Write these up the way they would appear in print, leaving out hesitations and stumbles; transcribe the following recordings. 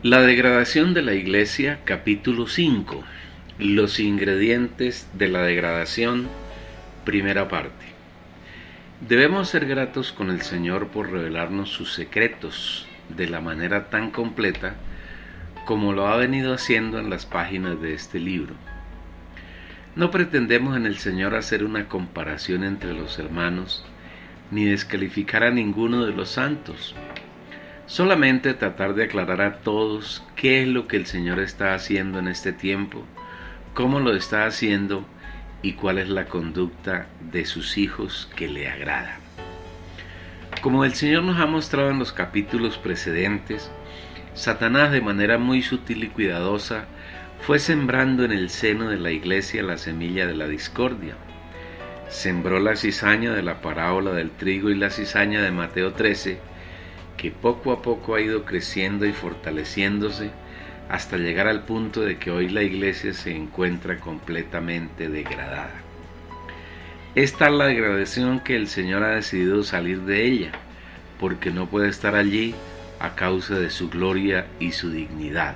La degradación de la Iglesia, capítulo 5. Los ingredientes de la degradación, primera parte. Debemos ser gratos con el Señor por revelarnos sus secretos de la manera tan completa como lo ha venido haciendo en las páginas de este libro. No pretendemos en el Señor hacer una comparación entre los hermanos, ni descalificar a ninguno de los santos. Solamente tratar de aclarar a todos qué es lo que el Señor está haciendo en este tiempo, cómo lo está haciendo y cuál es la conducta de sus hijos que le agrada. Como el Señor nos ha mostrado en los capítulos precedentes, Satanás de manera muy sutil y cuidadosa fue sembrando en el seno de la iglesia la semilla de la discordia. Sembró la cizaña de la parábola del trigo y la cizaña de Mateo 13, que poco a poco ha ido creciendo y fortaleciéndose hasta llegar al punto de que hoy la iglesia se encuentra completamente degradada. Esta es la degradación que el Señor ha decidido salir de ella, porque no puede estar allí a causa de su gloria y su dignidad.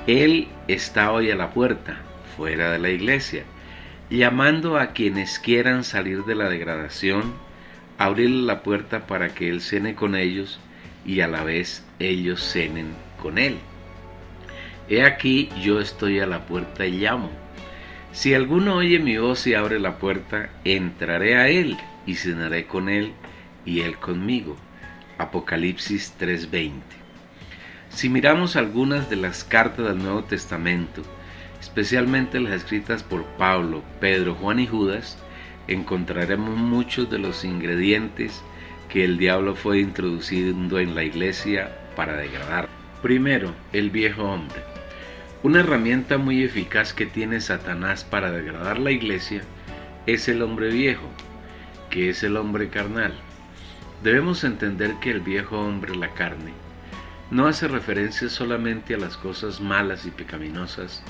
Él está hoy a la puerta, fuera de la iglesia, llamando a quienes quieran salir de la degradación, abrirle la puerta para que Él cene con ellos y a la vez ellos cenen con Él. He aquí, yo estoy a la puerta y llamo. Si alguno oye mi voz y abre la puerta, entraré a Él y cenaré con Él y Él conmigo. Apocalipsis 3:20. Si miramos algunas de las cartas del Nuevo Testamento, especialmente las escritas por Pablo, Pedro, Juan y Judas, encontraremos muchos de los ingredientes que el diablo fue introduciendo en la iglesia para degradar. Primero, el viejo hombre. Una herramienta muy eficaz que tiene Satanás para degradar la iglesia es el hombre viejo, que es el hombre carnal. Debemos entender que el viejo hombre, la carne, no hace referencia solamente a las cosas malas y pecaminosas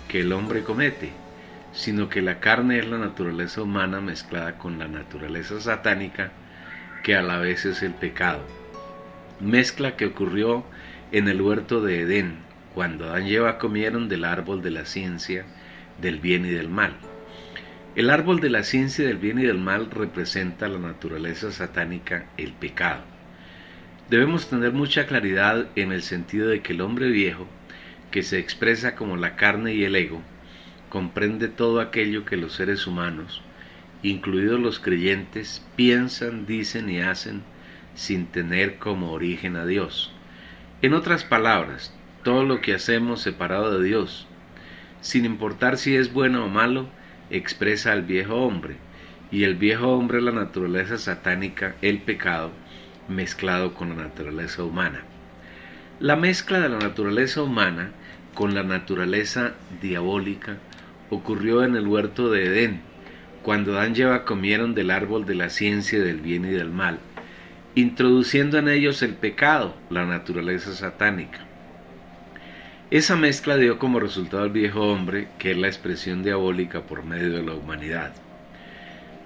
que el hombre comete, sino que la carne es la naturaleza humana mezclada con la naturaleza satánica, que a la vez es el pecado. Mezcla que ocurrió en el huerto de Edén, cuando Adán y Eva comieron del árbol de la ciencia del bien y del mal. El árbol de la ciencia del bien y del mal representa la naturaleza satánica, el pecado. Debemos tener mucha claridad en el sentido de que el hombre viejo, que se expresa como la carne y el ego, comprende todo aquello que los seres humanos, incluidos los creyentes, piensan, dicen y hacen sin tener como origen a Dios. En otras palabras, todo lo que hacemos separado de Dios, sin importar si es bueno o malo, expresa al viejo hombre, y el viejo hombre es la naturaleza satánica, el pecado, mezclado con la naturaleza humana. La mezcla de la naturaleza humana con la naturaleza diabólica ocurrió en el huerto de Edén, cuando Adán y Eva comieron del árbol de la ciencia del bien y del mal, introduciendo en ellos el pecado, la naturaleza satánica. Esa mezcla dio como resultado al viejo hombre, que es la expresión diabólica por medio de la humanidad.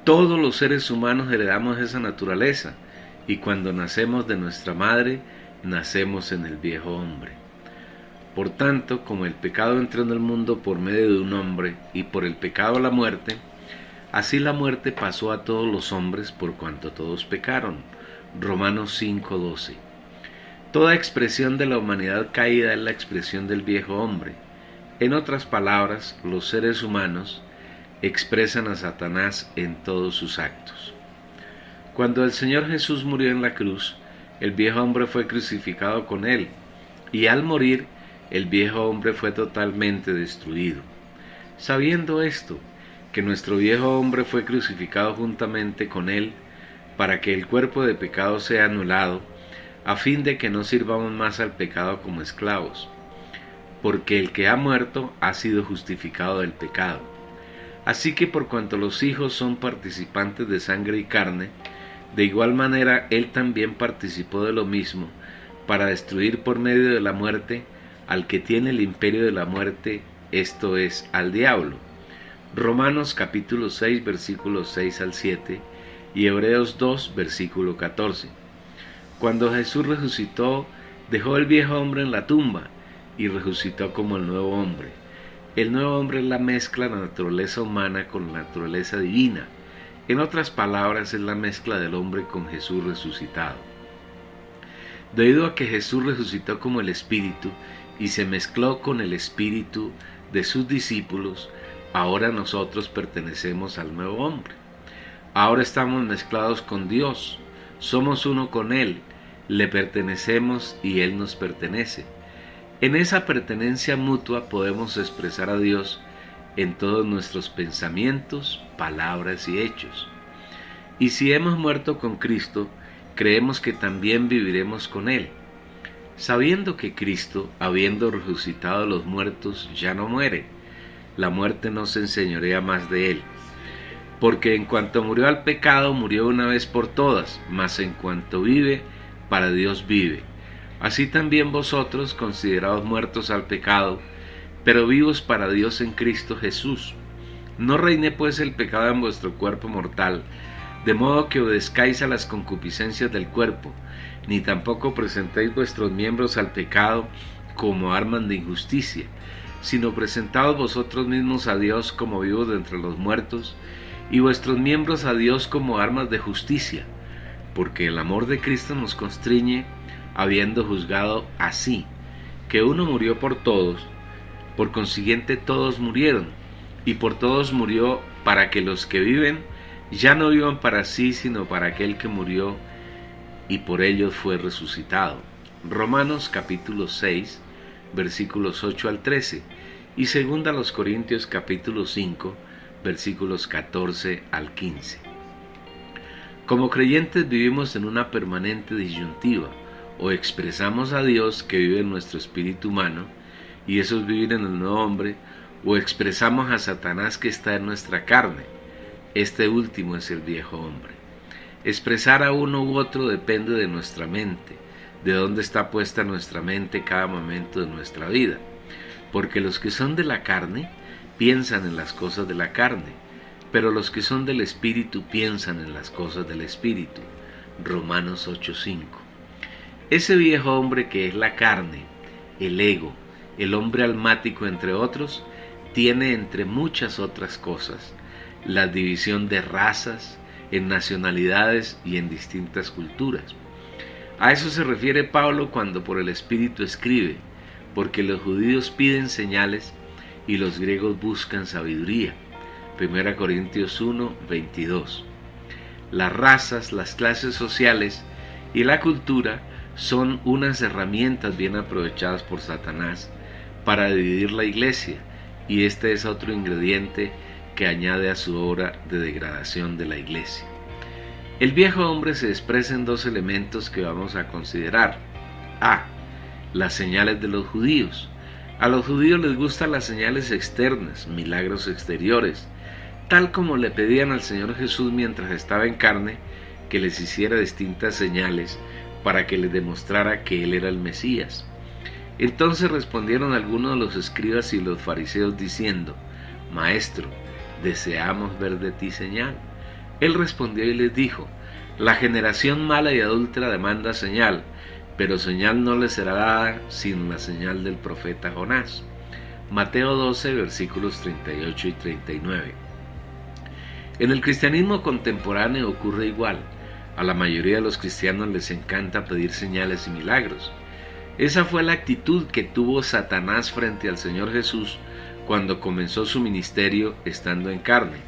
Todos los seres humanos heredamos esa naturaleza, y cuando nacemos de nuestra madre, nacemos en el viejo hombre. Por tanto, como el pecado entró en el mundo por medio de un hombre, y por el pecado la muerte, así la muerte pasó a todos los hombres por cuanto todos pecaron. Romanos 5:12. Toda expresión de la humanidad caída es la expresión del viejo hombre. En otras palabras, los seres humanos expresan a Satanás en todos sus actos. Cuando el Señor Jesús murió en la cruz, el viejo hombre fue crucificado con él, y al morir, el viejo hombre fue totalmente destruido. Sabiendo esto, que nuestro viejo hombre fue crucificado juntamente con él, para que el cuerpo de pecado sea anulado, a fin de que no sirvamos más al pecado como esclavos, porque el que ha muerto ha sido justificado del pecado. Así que por cuanto los hijos son participantes de sangre y carne, de igual manera él también participó de lo mismo, para destruir por medio de la muerte al que tiene el imperio de la muerte, esto es, al diablo. Romanos capítulo 6, versículos 6 al 7 y Hebreos 2, versículo 14. Cuando Jesús resucitó, Dejó el viejo hombre en la tumba y resucitó como el nuevo hombre. El nuevo hombre es la mezcla de la naturaleza humana con la naturaleza divina. En otras palabras, es la mezcla del hombre con Jesús resucitado. Debido a que Jesús resucitó como el Espíritu y se mezcló con el Espíritu de sus discípulos, ahora nosotros pertenecemos al nuevo hombre. Ahora estamos mezclados con Dios, somos uno con Él, le pertenecemos y Él nos pertenece. En esa pertenencia mutua podemos expresar a Dios en todos nuestros pensamientos, palabras y hechos. Y si hemos muerto con Cristo, creemos que también viviremos con Él, sabiendo que Cristo, habiendo resucitado a los muertos, ya no muere. La muerte no se enseñorea más de Él. Porque en cuanto murió al pecado, murió una vez por todas, mas en cuanto vive, para Dios vive. Así también vosotros, considerados muertos al pecado, pero vivos para Dios en Cristo Jesús. No reine pues el pecado en vuestro cuerpo mortal, de modo que obedezcáis a las concupiscencias del cuerpo, ni tampoco presentéis vuestros miembros al pecado como armas de injusticia, sino presentaos vosotros mismos a Dios como vivos de entre los muertos, y vuestros miembros a Dios como armas de justicia, porque el amor de Cristo nos constriñe, habiendo juzgado así, que uno murió por todos, por consiguiente todos murieron, y por todos murió para que los que viven ya no vivan para sí, sino para aquel que murió y por ellos fue resucitado. Romanos capítulo 6, versículos 8 al 13, y 2 Corintios capítulo 5, versículos 14 al 15. Como creyentes vivimos en una permanente disyuntiva: o expresamos a Dios que vive en nuestro espíritu humano, y eso es vivir en el nuevo hombre, o expresamos a Satanás que está en nuestra carne. Este último es el viejo hombre. Expresar a uno u otro depende de nuestra mente, de dónde está puesta nuestra mente cada momento de nuestra vida, porque los que son de la carne piensan en las cosas de la carne, pero los que son del espíritu piensan en las cosas del espíritu. Romanos 8:5. Ese viejo hombre que es la carne, el ego, el hombre almático entre otros, tiene entre muchas otras cosas la división de razas, en nacionalidades y en distintas culturas. A eso se refiere Pablo cuando por el Espíritu escribe: porque los judíos piden señales y los griegos buscan sabiduría. 1 Corintios 1, 22. Las razas, las clases sociales y la cultura son unas herramientas bien aprovechadas por Satanás para dividir la iglesia, y este es otro ingrediente que añade a su obra de degradación de la iglesia. El viejo hombre se expresa en dos elementos que vamos a considerar. A. Las señales de los judíos. A los judíos les gustan las señales externas, milagros exteriores, tal como le pedían al Señor Jesús mientras estaba en carne que les hiciera distintas señales para que les demostrara que Él era el Mesías. Entonces respondieron algunos de los escribas y los fariseos diciendo: Maestro, deseamos ver de ti señal. Él respondió y les dijo: la generación mala y adúltera demanda señal, pero señal no le será dada sino la señal del profeta Jonás. Mateo 12, versículos 38 y 39. En el cristianismo contemporáneo ocurre igual. A la mayoría de los cristianos les encanta pedir señales y milagros. Esa fue la actitud que tuvo Satanás frente al Señor Jesús cuando comenzó su ministerio estando en carne.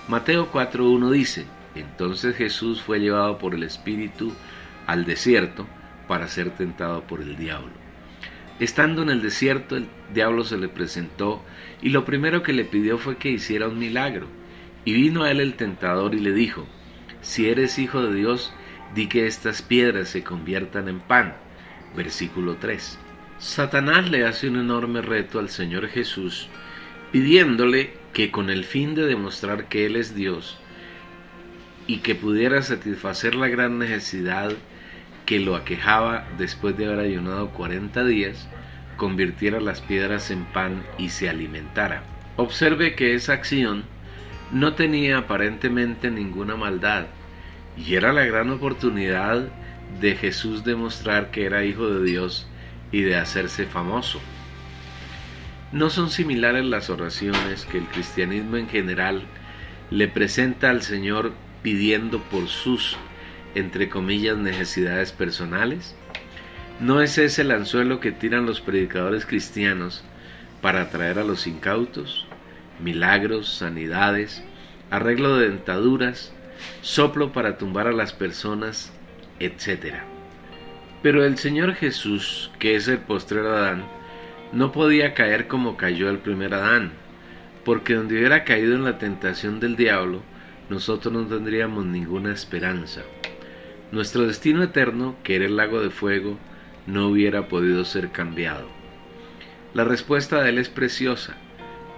Mateo 4:1 dice: entonces Jesús fue llevado por el Espíritu al desierto para ser tentado por el diablo. Estando en el desierto, el diablo se le presentó y lo primero que le pidió fue que hiciera un milagro. Y vino a él el tentador y le dijo: si eres hijo de Dios, di que estas piedras se conviertan en pan. Versículo 3. Satanás le hace un enorme reto al Señor Jesús, pidiéndole que con el fin de demostrar que Él es Dios y que pudiera satisfacer la gran necesidad que lo aquejaba después de haber ayunado 40 días, convirtiera las piedras en pan y se alimentara. Observe que esa acción no tenía aparentemente ninguna maldad, y era la gran oportunidad de Jesús demostrar que era hijo de Dios y de hacerse famoso. No son similares las oraciones que el cristianismo en general le presenta al Señor pidiendo por sus, entre comillas, necesidades personales. ¿No es ese el anzuelo que tiran los predicadores cristianos para atraer a los incautos? Milagros, sanidades, arreglo de dentaduras, soplo para tumbar a las personas, etc. Pero el Señor Jesús, que es el postrero Adán, no podía caer como cayó el primer Adán, porque donde hubiera caído en la tentación del diablo, nosotros no tendríamos ninguna esperanza. Nuestro destino eterno, que era el lago de fuego, no hubiera podido ser cambiado. La respuesta de él es preciosa.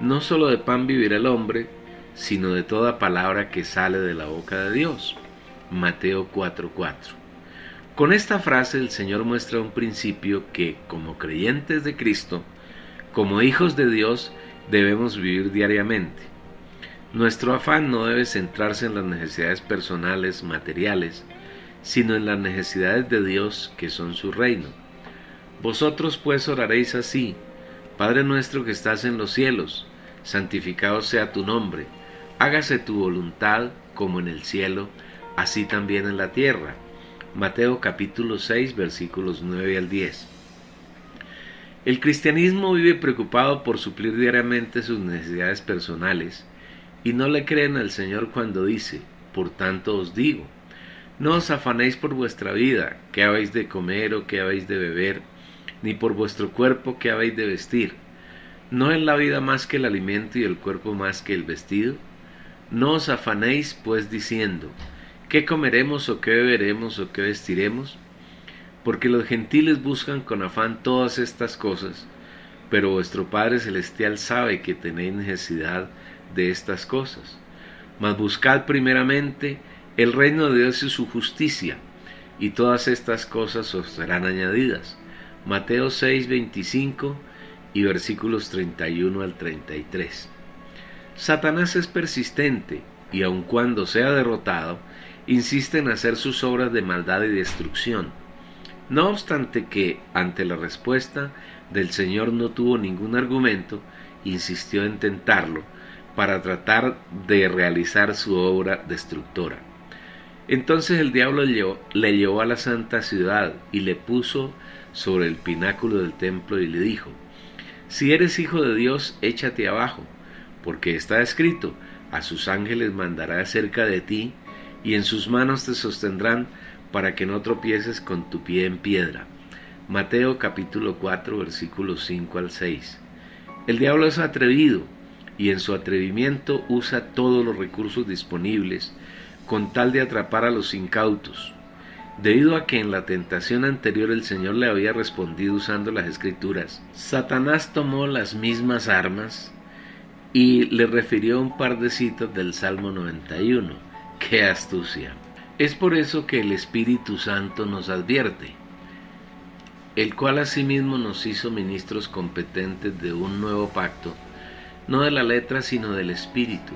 No solo de pan vivirá el hombre, sino de toda palabra que sale de la boca de Dios. Mateo 4:4. Con esta frase el Señor muestra un principio que, como creyentes de Cristo, como hijos de Dios, debemos vivir diariamente. Nuestro afán no debe centrarse en las necesidades personales, materiales, sino en las necesidades de Dios, que son su reino. Vosotros pues oraréis así: Padre nuestro que estás en los cielos, santificado sea tu nombre, hágase tu voluntad como en el cielo, así también en la tierra. Mateo capítulo 6, versículos 9 al 10. El cristianismo vive preocupado por suplir diariamente sus necesidades personales y no le creen al Señor cuando dice: por tanto os digo, no os afanéis por vuestra vida, qué habéis de comer o qué habéis de beber, ni por vuestro cuerpo qué habéis de vestir. ¿No es la vida más que el alimento y el cuerpo más que el vestido? No os afanéis pues diciendo: ¿qué comeremos o qué beberemos o qué vestiremos? Porque los gentiles buscan con afán todas estas cosas, pero vuestro Padre Celestial sabe que tenéis necesidad de estas cosas. Mas buscad primeramente el reino de Dios y su justicia, y todas estas cosas os serán añadidas. Mateo 6:25 y versículos 31 al 33. Satanás es persistente y aun cuando sea derrotado, insiste en hacer sus obras de maldad y destrucción. No obstante que, ante la respuesta del Señor no tuvo ningún argumento, insistió en tentarlo para tratar de realizar su obra destructora. Entonces el diablo le llevó a la santa ciudad y le puso sobre el pináculo del templo y le dijo: si eres hijo de Dios, échate abajo, porque está escrito: a sus ángeles mandará acerca de ti, y en sus manos te sostendrán para que no tropieces con tu pie en piedra. Mateo capítulo 4 versículos 5 al 6. El diablo es atrevido y en su atrevimiento usa todos los recursos disponibles con tal de atrapar a los incautos. Debido a que en la tentación anterior el Señor le había respondido usando las Escrituras, Satanás tomó las mismas armas y le refirió un par de citas del Salmo 91. ¡Qué astucia! Es por eso que el Espíritu Santo nos advierte, el cual asimismo nos hizo ministros competentes de un nuevo pacto, no de la letra sino del Espíritu,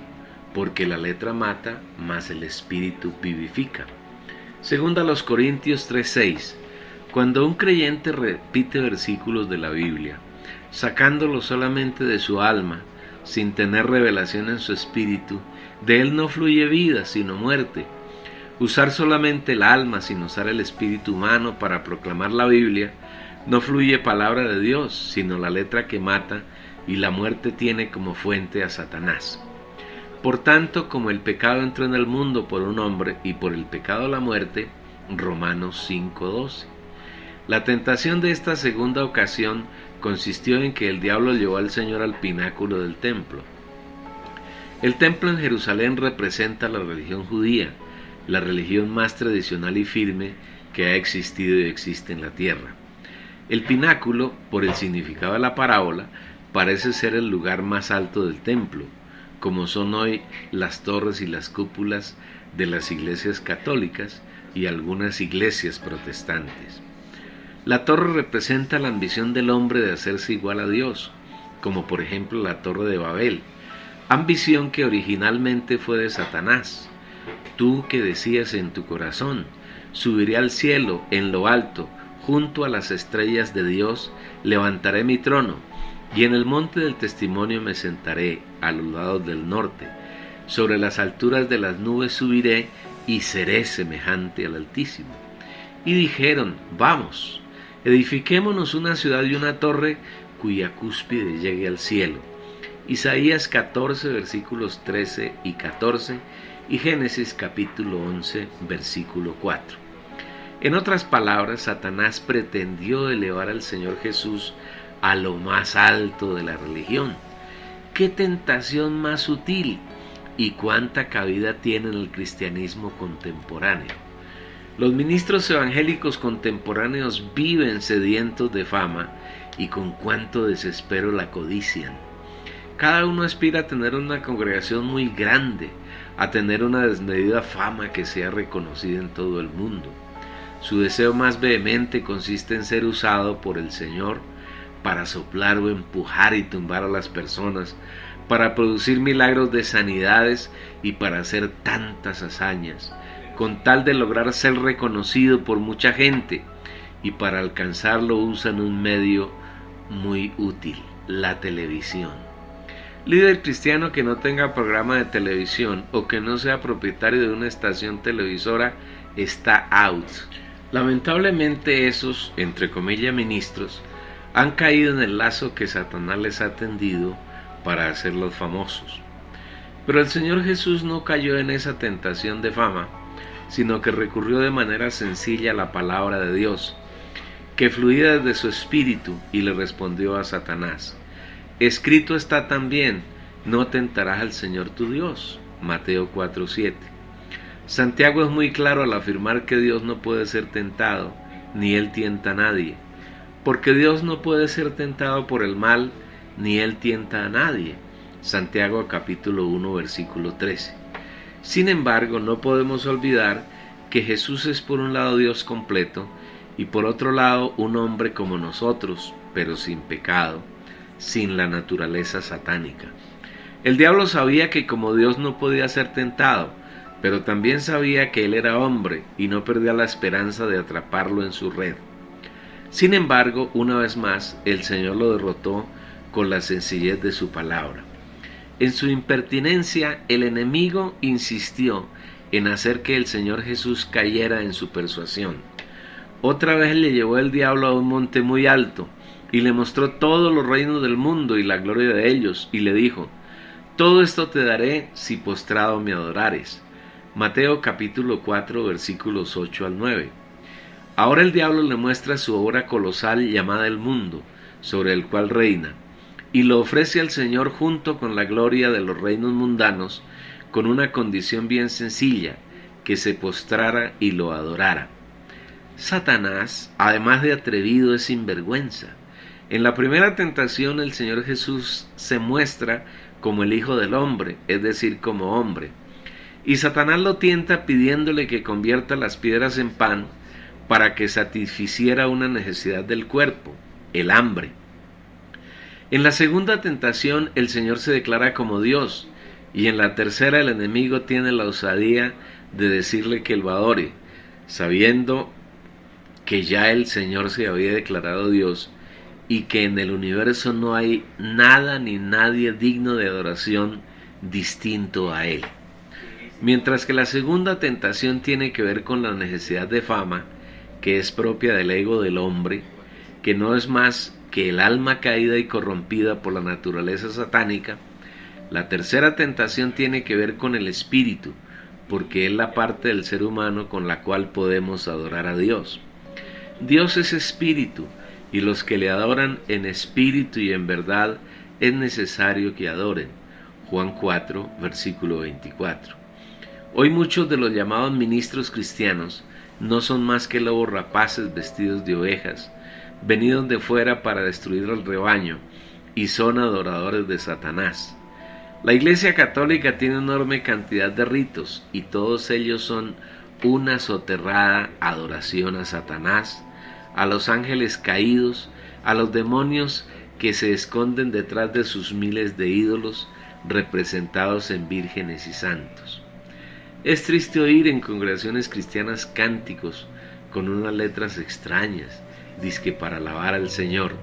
porque la letra mata, mas el Espíritu vivifica. Segunda a los Corintios 3:6. Cuando un creyente repite versículos de la Biblia, sacándolos solamente de su alma, sin tener revelación en su espíritu, de él no fluye vida, sino muerte. Usar solamente el alma sin usar el espíritu humano para proclamar la Biblia, no fluye palabra de Dios, sino la letra que mata, y la muerte tiene como fuente a Satanás. Por tanto, como el pecado entró en el mundo por un hombre, y por el pecado la muerte, Romanos 5:12. La tentación de esta segunda ocasión consistió en que el diablo llevó al Señor al pináculo del templo. El templo en Jerusalén representa la religión judía, la religión más tradicional y firme que ha existido y existe en la tierra. El pináculo, por el significado de la parábola, parece ser el lugar más alto del templo, como son hoy las torres y las cúpulas de las iglesias católicas y algunas iglesias protestantes. La torre representa la ambición del hombre de hacerse igual a Dios, como por ejemplo la Torre de Babel, ambición que originalmente fue de Satanás. Tú que decías en tu corazón: subiré al cielo, en lo alto, junto a las estrellas de Dios, levantaré mi trono, y en el monte del testimonio me sentaré, a los lados del norte. Sobre las alturas de las nubes subiré, y seré semejante al Altísimo. Y dijeron: vamos, edifiquémonos una ciudad y una torre, cuya cúspide llegue al cielo. Isaías 14, versículos 13 y 14, y Génesis capítulo 11, versículo 4. En otras palabras, Satanás pretendió elevar al Señor Jesús a lo más alto de la religión. ¡Qué tentación más sutil! ¿Y cuánta cabida tiene en el cristianismo contemporáneo? Los ministros evangélicos contemporáneos viven sedientos de fama, y con cuánto desespero la codician. Cada uno aspira a tener una congregación muy grande, a tener una desmedida fama que sea reconocida en todo el mundo. Su deseo más vehemente consiste en ser usado por el Señor para soplar o empujar y tumbar a las personas, para producir milagros de sanidades y para hacer tantas hazañas, con tal de lograr ser reconocido por mucha gente, y para alcanzarlo usan un medio muy útil: la televisión. Líder cristiano que no tenga programa de televisión o que no sea propietario de una estación televisora está out. Lamentablemente esos, entre comillas, ministros han caído en el lazo que Satanás les ha tendido para hacerlos famosos. Pero el Señor Jesús no cayó en esa tentación de fama, sino que recurrió de manera sencilla a la palabra de Dios, que fluía desde su espíritu, y le respondió a Satanás: escrito está también, no tentarás al Señor tu Dios. Mateo 4:7. Santiago es muy claro al afirmar que Dios no puede ser tentado, ni Él tienta a nadie, porque Dios no puede ser tentado por el mal, ni Él tienta a nadie. Santiago capítulo 1, versículo 13. Sin embargo, no podemos olvidar que Jesús es por un lado Dios completo, y por otro lado un hombre como nosotros, pero sin pecado, sin la naturaleza satánica. El diablo sabía que como Dios no podía ser tentado, pero también sabía que él era hombre y no perdía la esperanza de atraparlo en su red. Sin embargo, una vez más, el Señor lo derrotó con la sencillez de su palabra. En su impertinencia, el enemigo insistió en hacer que el Señor Jesús cayera en su persuasión. Otra vez le llevó el diablo a un monte muy alto, y le mostró todos los reinos del mundo y la gloria de ellos, y le dijo: todo esto te daré si postrado me adorares. Mateo capítulo 4, versículos 8 al 9. Ahora el diablo le muestra su obra colosal llamada el mundo, sobre el cual reina, y lo ofrece al Señor junto con la gloria de los reinos mundanos, con una condición bien sencilla: que se postrara y lo adorara. Satanás, además de atrevido, es sinvergüenza. En la primera tentación, el Señor Jesús se muestra como el Hijo del Hombre, es decir, como hombre. Y Satanás lo tienta pidiéndole que convierta las piedras en pan para que satisficiera una necesidad del cuerpo, el hambre. En la segunda tentación, el Señor se declara como Dios, y en la tercera el enemigo tiene la osadía de decirle que lo adore, sabiendo que ya el Señor se había declarado Dios y que en el universo no hay nada ni nadie digno de adoración distinto a Él. Mientras que la segunda tentación tiene que ver con la necesidad de fama, que es propia del ego del hombre, que no es más que el alma caída y corrompida por la naturaleza satánica. La tercera tentación tiene que ver con el espíritu, porque es la parte del ser humano con la cual podemos adorar a Dios. Dios es espíritu, y los que le adoran en espíritu y en verdad es necesario que adoren. Juan 4, versículo 24. Hoy muchos de los llamados ministros cristianos no son más que lobos rapaces vestidos de ovejas, venidos de fuera para destruir al rebaño, y son adoradores de Satanás. La Iglesia Católica tiene una enorme cantidad de ritos, y todos ellos son una soterrada adoración a Satanás, a los ángeles caídos, a los demonios que se esconden detrás de sus miles de ídolos representados en vírgenes y santos. Es triste oír en congregaciones cristianas cánticos con unas letras extrañas, dizque para alabar al Señor.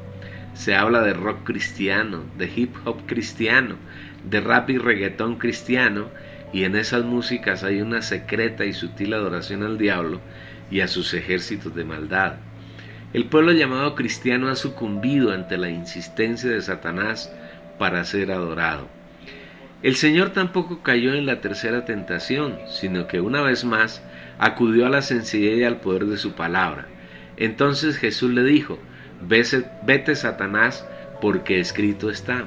Se habla de rock cristiano, de hip hop cristiano, de rap y reggaetón cristiano, y en esas músicas hay una secreta y sutil adoración al diablo y a sus ejércitos de maldad. El pueblo llamado cristiano ha sucumbido ante la insistencia de Satanás para ser adorado. El Señor tampoco cayó en la tercera tentación, sino que una vez más acudió a la sencillez y al poder de su palabra. Entonces Jesús le dijo: vete, Satanás, porque escrito está: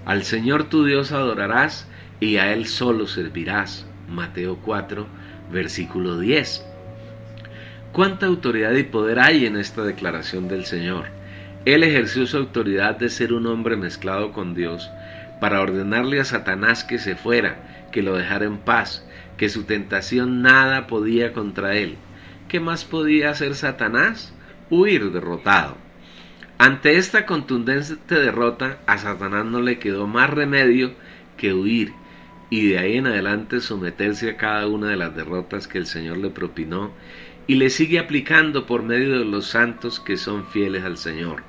al Señor tu Dios adorarás y a Él solo servirás. Mateo 4, versículo 10. ¿Cuánta autoridad y poder hay en esta declaración del Señor? Él ejerció su autoridad de ser un hombre mezclado con Dios para ordenarle a Satanás que se fuera, que lo dejara en paz, que su tentación nada podía contra él. ¿Qué más podía hacer Satanás? Huir derrotado. Ante esta contundente derrota, a Satanás no le quedó más remedio que huir, y de ahí en adelante someterse a cada una de las derrotas que el Señor le propinó, y le sigue aplicando por medio de los santos que son fieles al Señor.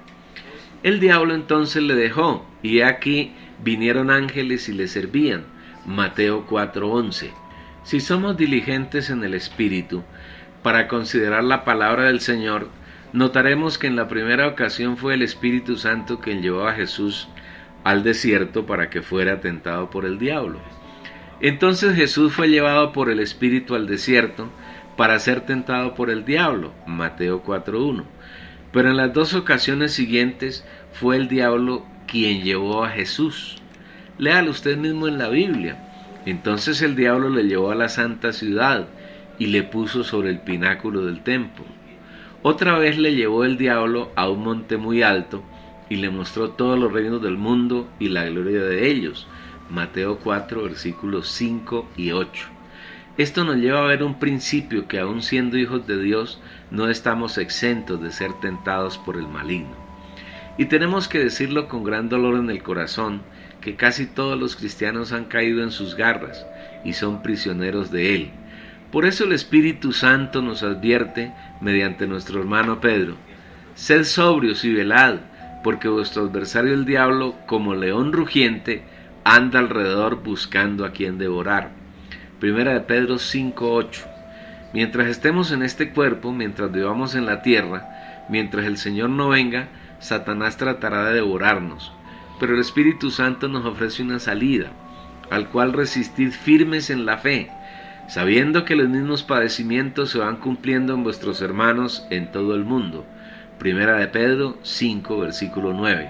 El diablo entonces le dejó, y aquí vinieron ángeles y le servían. Mateo 4:11. Si somos diligentes en el Espíritu para considerar la palabra del Señor, notaremos que en la primera ocasión fue el Espíritu Santo quien llevó a Jesús al desierto para que fuera tentado por el diablo. Entonces Jesús fue llevado por el Espíritu al desierto para ser tentado por el diablo. Mateo 4:1. Pero en las dos ocasiones siguientes fue el diablo quien llevó a Jesús. Léalo usted mismo en la Biblia. Entonces el diablo le llevó a la santa ciudad y le puso sobre el pináculo del templo. Otra vez le llevó el diablo a un monte muy alto y le mostró todos los reinos del mundo y la gloria de ellos. Mateo 4, versículos 5 y 8. Esto nos lleva a ver un principio, que aun siendo hijos de Dios, no estamos exentos de ser tentados por el maligno. Y tenemos que decirlo con gran dolor en el corazón, que casi todos los cristianos han caído en sus garras y son prisioneros de él. Por eso el Espíritu Santo nos advierte mediante nuestro hermano Pedro: sed sobrios y velad, porque vuestro adversario el diablo, como león rugiente, anda alrededor buscando a quien devorar. Primera de Pedro 5:8. Mientras estemos en este cuerpo, mientras vivamos en la tierra, mientras el Señor no venga, Satanás tratará de devorarnos. Pero el Espíritu Santo nos ofrece una salida, al cual resistid firmes en la fe, sabiendo que los mismos padecimientos se van cumpliendo en vuestros hermanos en todo el mundo. Primera de Pedro 5, versículo 9.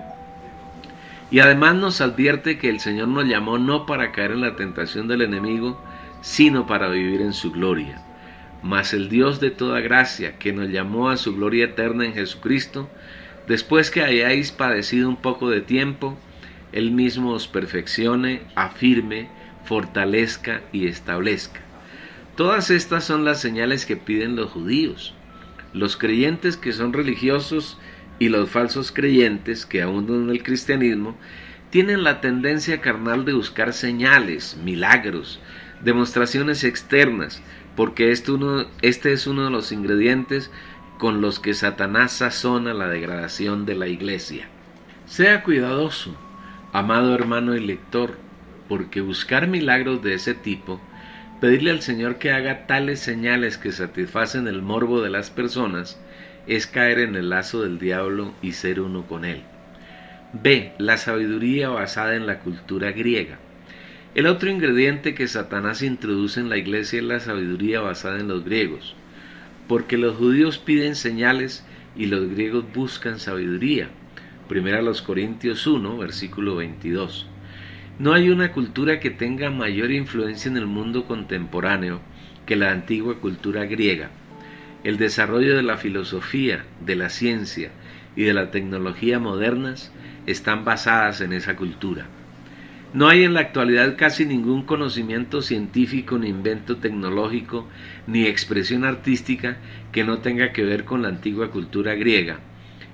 Y además nos advierte que el Señor nos llamó no para caer en la tentación del enemigo, sino para vivir en su gloria. Mas el Dios de toda gracia, que nos llamó a su gloria eterna en Jesucristo, después que hayáis padecido un poco de tiempo, Él mismo os perfeccione, afirme, fortalezca y establezca. Todas estas son las señales que piden los judíos. Los creyentes que son religiosos y los falsos creyentes que abundan en el cristianismo tienen la tendencia carnal de buscar señales, milagros, demostraciones externas, porque este es uno de los ingredientes con los que Satanás sazona la degradación de la iglesia. Sea cuidadoso, amado hermano y lector, porque buscar milagros de ese tipo, pedirle al Señor que haga tales señales que satisfacen el morbo de las personas, es caer en el lazo del diablo y ser uno con él. B. La sabiduría basada en la cultura griega. El otro ingrediente que Satanás introduce en la iglesia es la sabiduría basada en los griegos, porque los judíos piden señales y los griegos buscan sabiduría. Primera los Corintios 1, versículo 22. No hay una cultura que tenga mayor influencia en el mundo contemporáneo que la antigua cultura griega. El desarrollo de la filosofía, de la ciencia y de la tecnología modernas están basadas en esa cultura. No hay en la actualidad casi ningún conocimiento científico, ni invento tecnológico, ni expresión artística que no tenga que ver con la antigua cultura griega,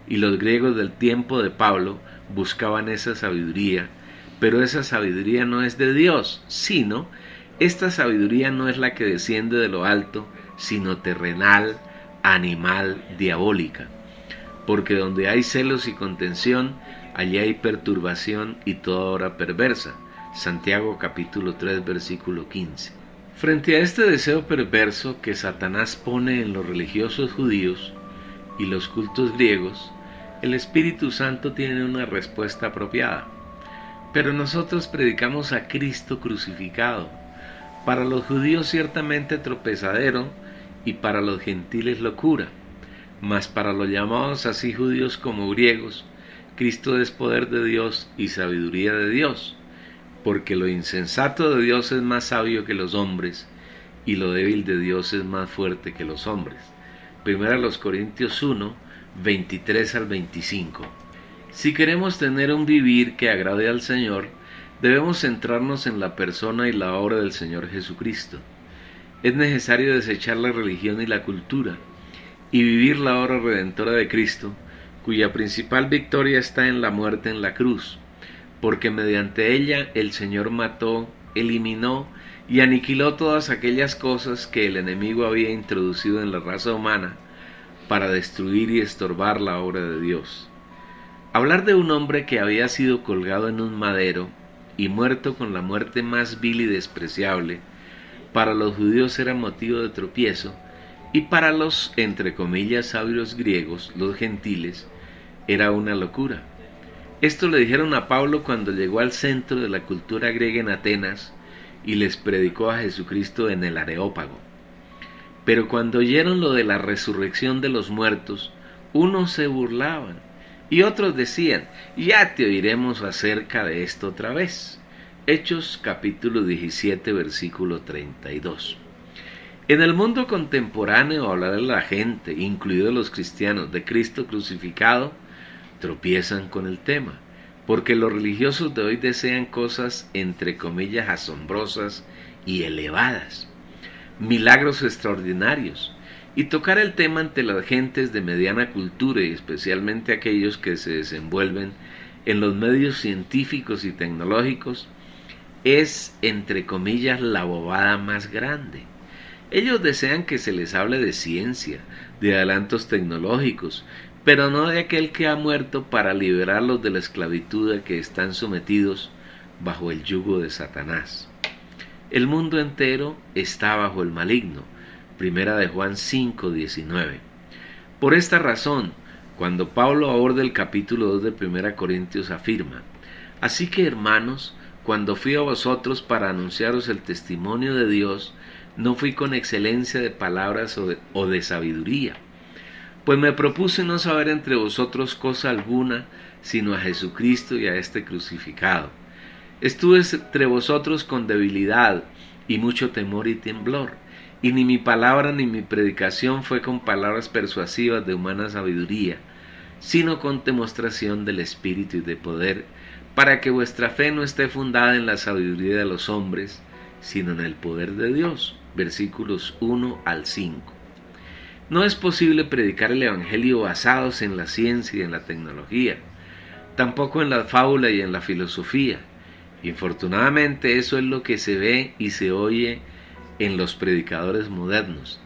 y los griegos del tiempo de Pablo buscaban esa sabiduría, pero esa sabiduría no es de Dios, sino Esta sabiduría no es la que desciende de lo alto, sino terrenal, animal, diabólica. Porque donde hay celos y contención, allí hay perturbación y toda obra perversa. Santiago capítulo 3, versículo 15. Frente a este deseo perverso que Satanás pone en los religiosos judíos y los cultos griegos, el Espíritu Santo tiene una respuesta apropiada. Pero nosotros predicamos a Cristo crucificado, para los judíos ciertamente tropezadero y para los gentiles locura, mas para los llamados así judíos como griegos, Cristo es poder de Dios y sabiduría de Dios, porque lo insensato de Dios es más sabio que los hombres, y lo débil de Dios es más fuerte que los hombres. 1 Corintios 1, 23 al 25. Si queremos tener un vivir que agrade al Señor, debemos centrarnos en la persona y la obra del Señor Jesucristo. Es necesario desechar la religión y la cultura, y vivir la obra redentora de Cristo, cuya principal victoria está en la muerte en la cruz, porque mediante ella el Señor mató, eliminó y aniquiló todas aquellas cosas que el enemigo había introducido en la raza humana para destruir y estorbar la obra de Dios. Hablar de un hombre que había sido colgado en un madero y muerto con la muerte más vil y despreciable, para los judíos era motivo de tropiezo, y para los, entre comillas, sabios griegos, los gentiles, era una locura. Esto le dijeron a Pablo cuando llegó al centro de la cultura griega en Atenas y les predicó a Jesucristo en el Areópago. Pero cuando oyeron lo de la resurrección de los muertos, unos se burlaban y otros decían: ya te oiremos acerca de esto otra vez. Hechos capítulo 17, versículo 32. En el mundo contemporáneo, hablar a la gente, incluidos los cristianos, de Cristo crucificado, tropiezan con el tema, porque los religiosos de hoy desean cosas entre comillas asombrosas y elevadas, milagros extraordinarios, y tocar el tema ante las gentes de mediana cultura y especialmente aquellos que se desenvuelven en los medios científicos y tecnológicos es entre comillas la bobada más grande. Ellos desean que se les hable de ciencia, de adelantos tecnológicos, pero no de aquel que ha muerto para liberarlos de la esclavitud a que están sometidos bajo el yugo de Satanás. El mundo entero está bajo el maligno. 1 Juan 5, 19. Por esta razón, cuando Pablo aborda el capítulo 2 de 1 Corintios afirma: así que, hermanos, cuando fui a vosotros para anunciaros el testimonio de Dios, no fui con excelencia de palabras o de sabiduría, pues me propuse no saber entre vosotros cosa alguna, sino a Jesucristo y a este crucificado. Estuve entre vosotros con debilidad y mucho temor y temblor, y ni mi palabra ni mi predicación fue con palabras persuasivas de humana sabiduría, sino con demostración del Espíritu y de poder, para que vuestra fe no esté fundada en la sabiduría de los hombres, sino en el poder de Dios. Versículos 1 al 5. No es posible predicar el Evangelio basados en la ciencia y en la tecnología, tampoco en la fábula y en la filosofía. Infortunadamente eso es lo que se ve y se oye en los predicadores modernos.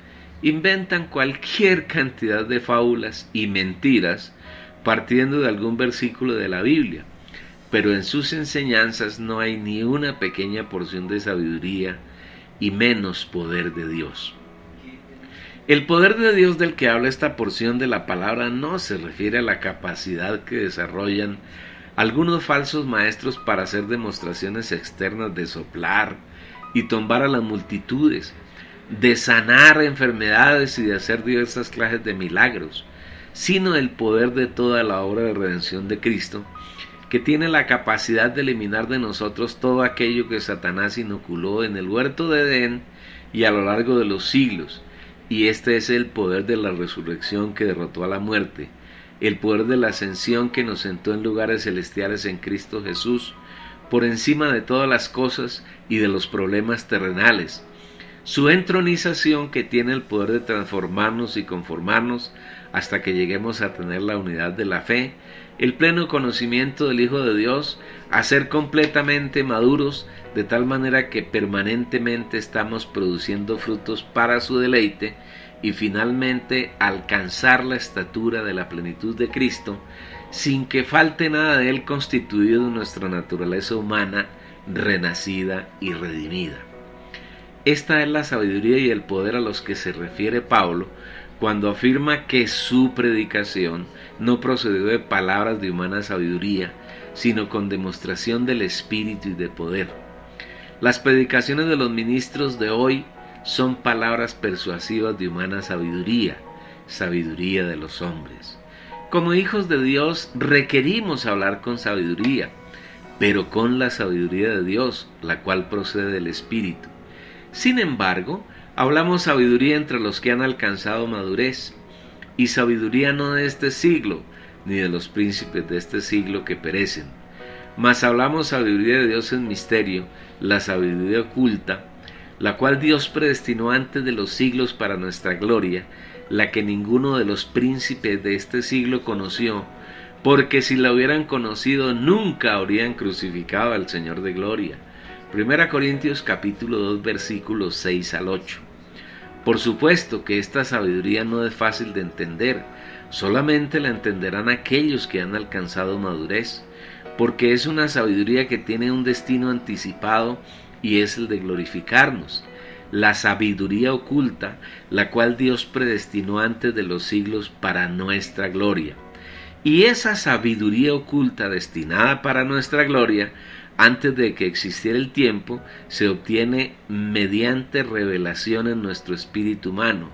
Inventan cualquier cantidad de fábulas y mentiras partiendo de algún versículo de la Biblia, pero en sus enseñanzas no hay ni una pequeña porción de sabiduría y menos poder de Dios. El poder de Dios del que habla esta porción de la palabra no se refiere a la capacidad que desarrollan algunos falsos maestros para hacer demostraciones externas de soplar y tumbar a las multitudes, de sanar enfermedades y de hacer diversas clases de milagros, sino el poder de toda la obra de redención de Cristo, que tiene la capacidad de eliminar de nosotros todo aquello que Satanás inoculó en el huerto de Edén y a lo largo de los siglos. Y este es el poder de la resurrección que derrotó a la muerte, el poder de la ascensión que nos sentó en lugares celestiales en Cristo Jesús, por encima de todas las cosas y de los problemas terrenales, su entronización que tiene el poder de transformarnos y conformarnos hasta que lleguemos a tener la unidad de la fe, el pleno conocimiento del Hijo de Dios, a ser completamente maduros, de tal manera que permanentemente estamos produciendo frutos para su deleite, y finalmente alcanzar la estatura de la plenitud de Cristo, sin que falte nada de Él, constituido en nuestra naturaleza humana, renacida y redimida. Esta es la sabiduría y el poder a los que se refiere Pablo cuando afirma que su predicación no procedió de palabras de humana sabiduría, sino con demostración del Espíritu y de poder. Las predicaciones de los ministros de hoy son palabras persuasivas de humana sabiduría, sabiduría de los hombres. Como hijos de Dios requerimos hablar con sabiduría, pero con la sabiduría de Dios, la cual procede del Espíritu. Sin embargo, hablamos sabiduría entre los que han alcanzado madurez, y sabiduría no de este siglo, ni de los príncipes de este siglo que perecen. Mas hablamos sabiduría de Dios en misterio, la sabiduría oculta, la cual Dios predestinó antes de los siglos para nuestra gloria, la que ninguno de los príncipes de este siglo conoció, porque si la hubieran conocido nunca habrían crucificado al Señor de gloria. 1 Corintios capítulo 2 versículos 6 al 8. Por supuesto que esta sabiduría no es fácil de entender, solamente la entenderán aquellos que han alcanzado madurez, porque es una sabiduría que tiene un destino anticipado y es el de glorificarnos. La sabiduría oculta, la cual Dios predestinó antes de los siglos para nuestra gloria. Y esa sabiduría oculta destinada para nuestra gloria, antes de que existiera el tiempo, se obtiene mediante revelación en nuestro espíritu humano,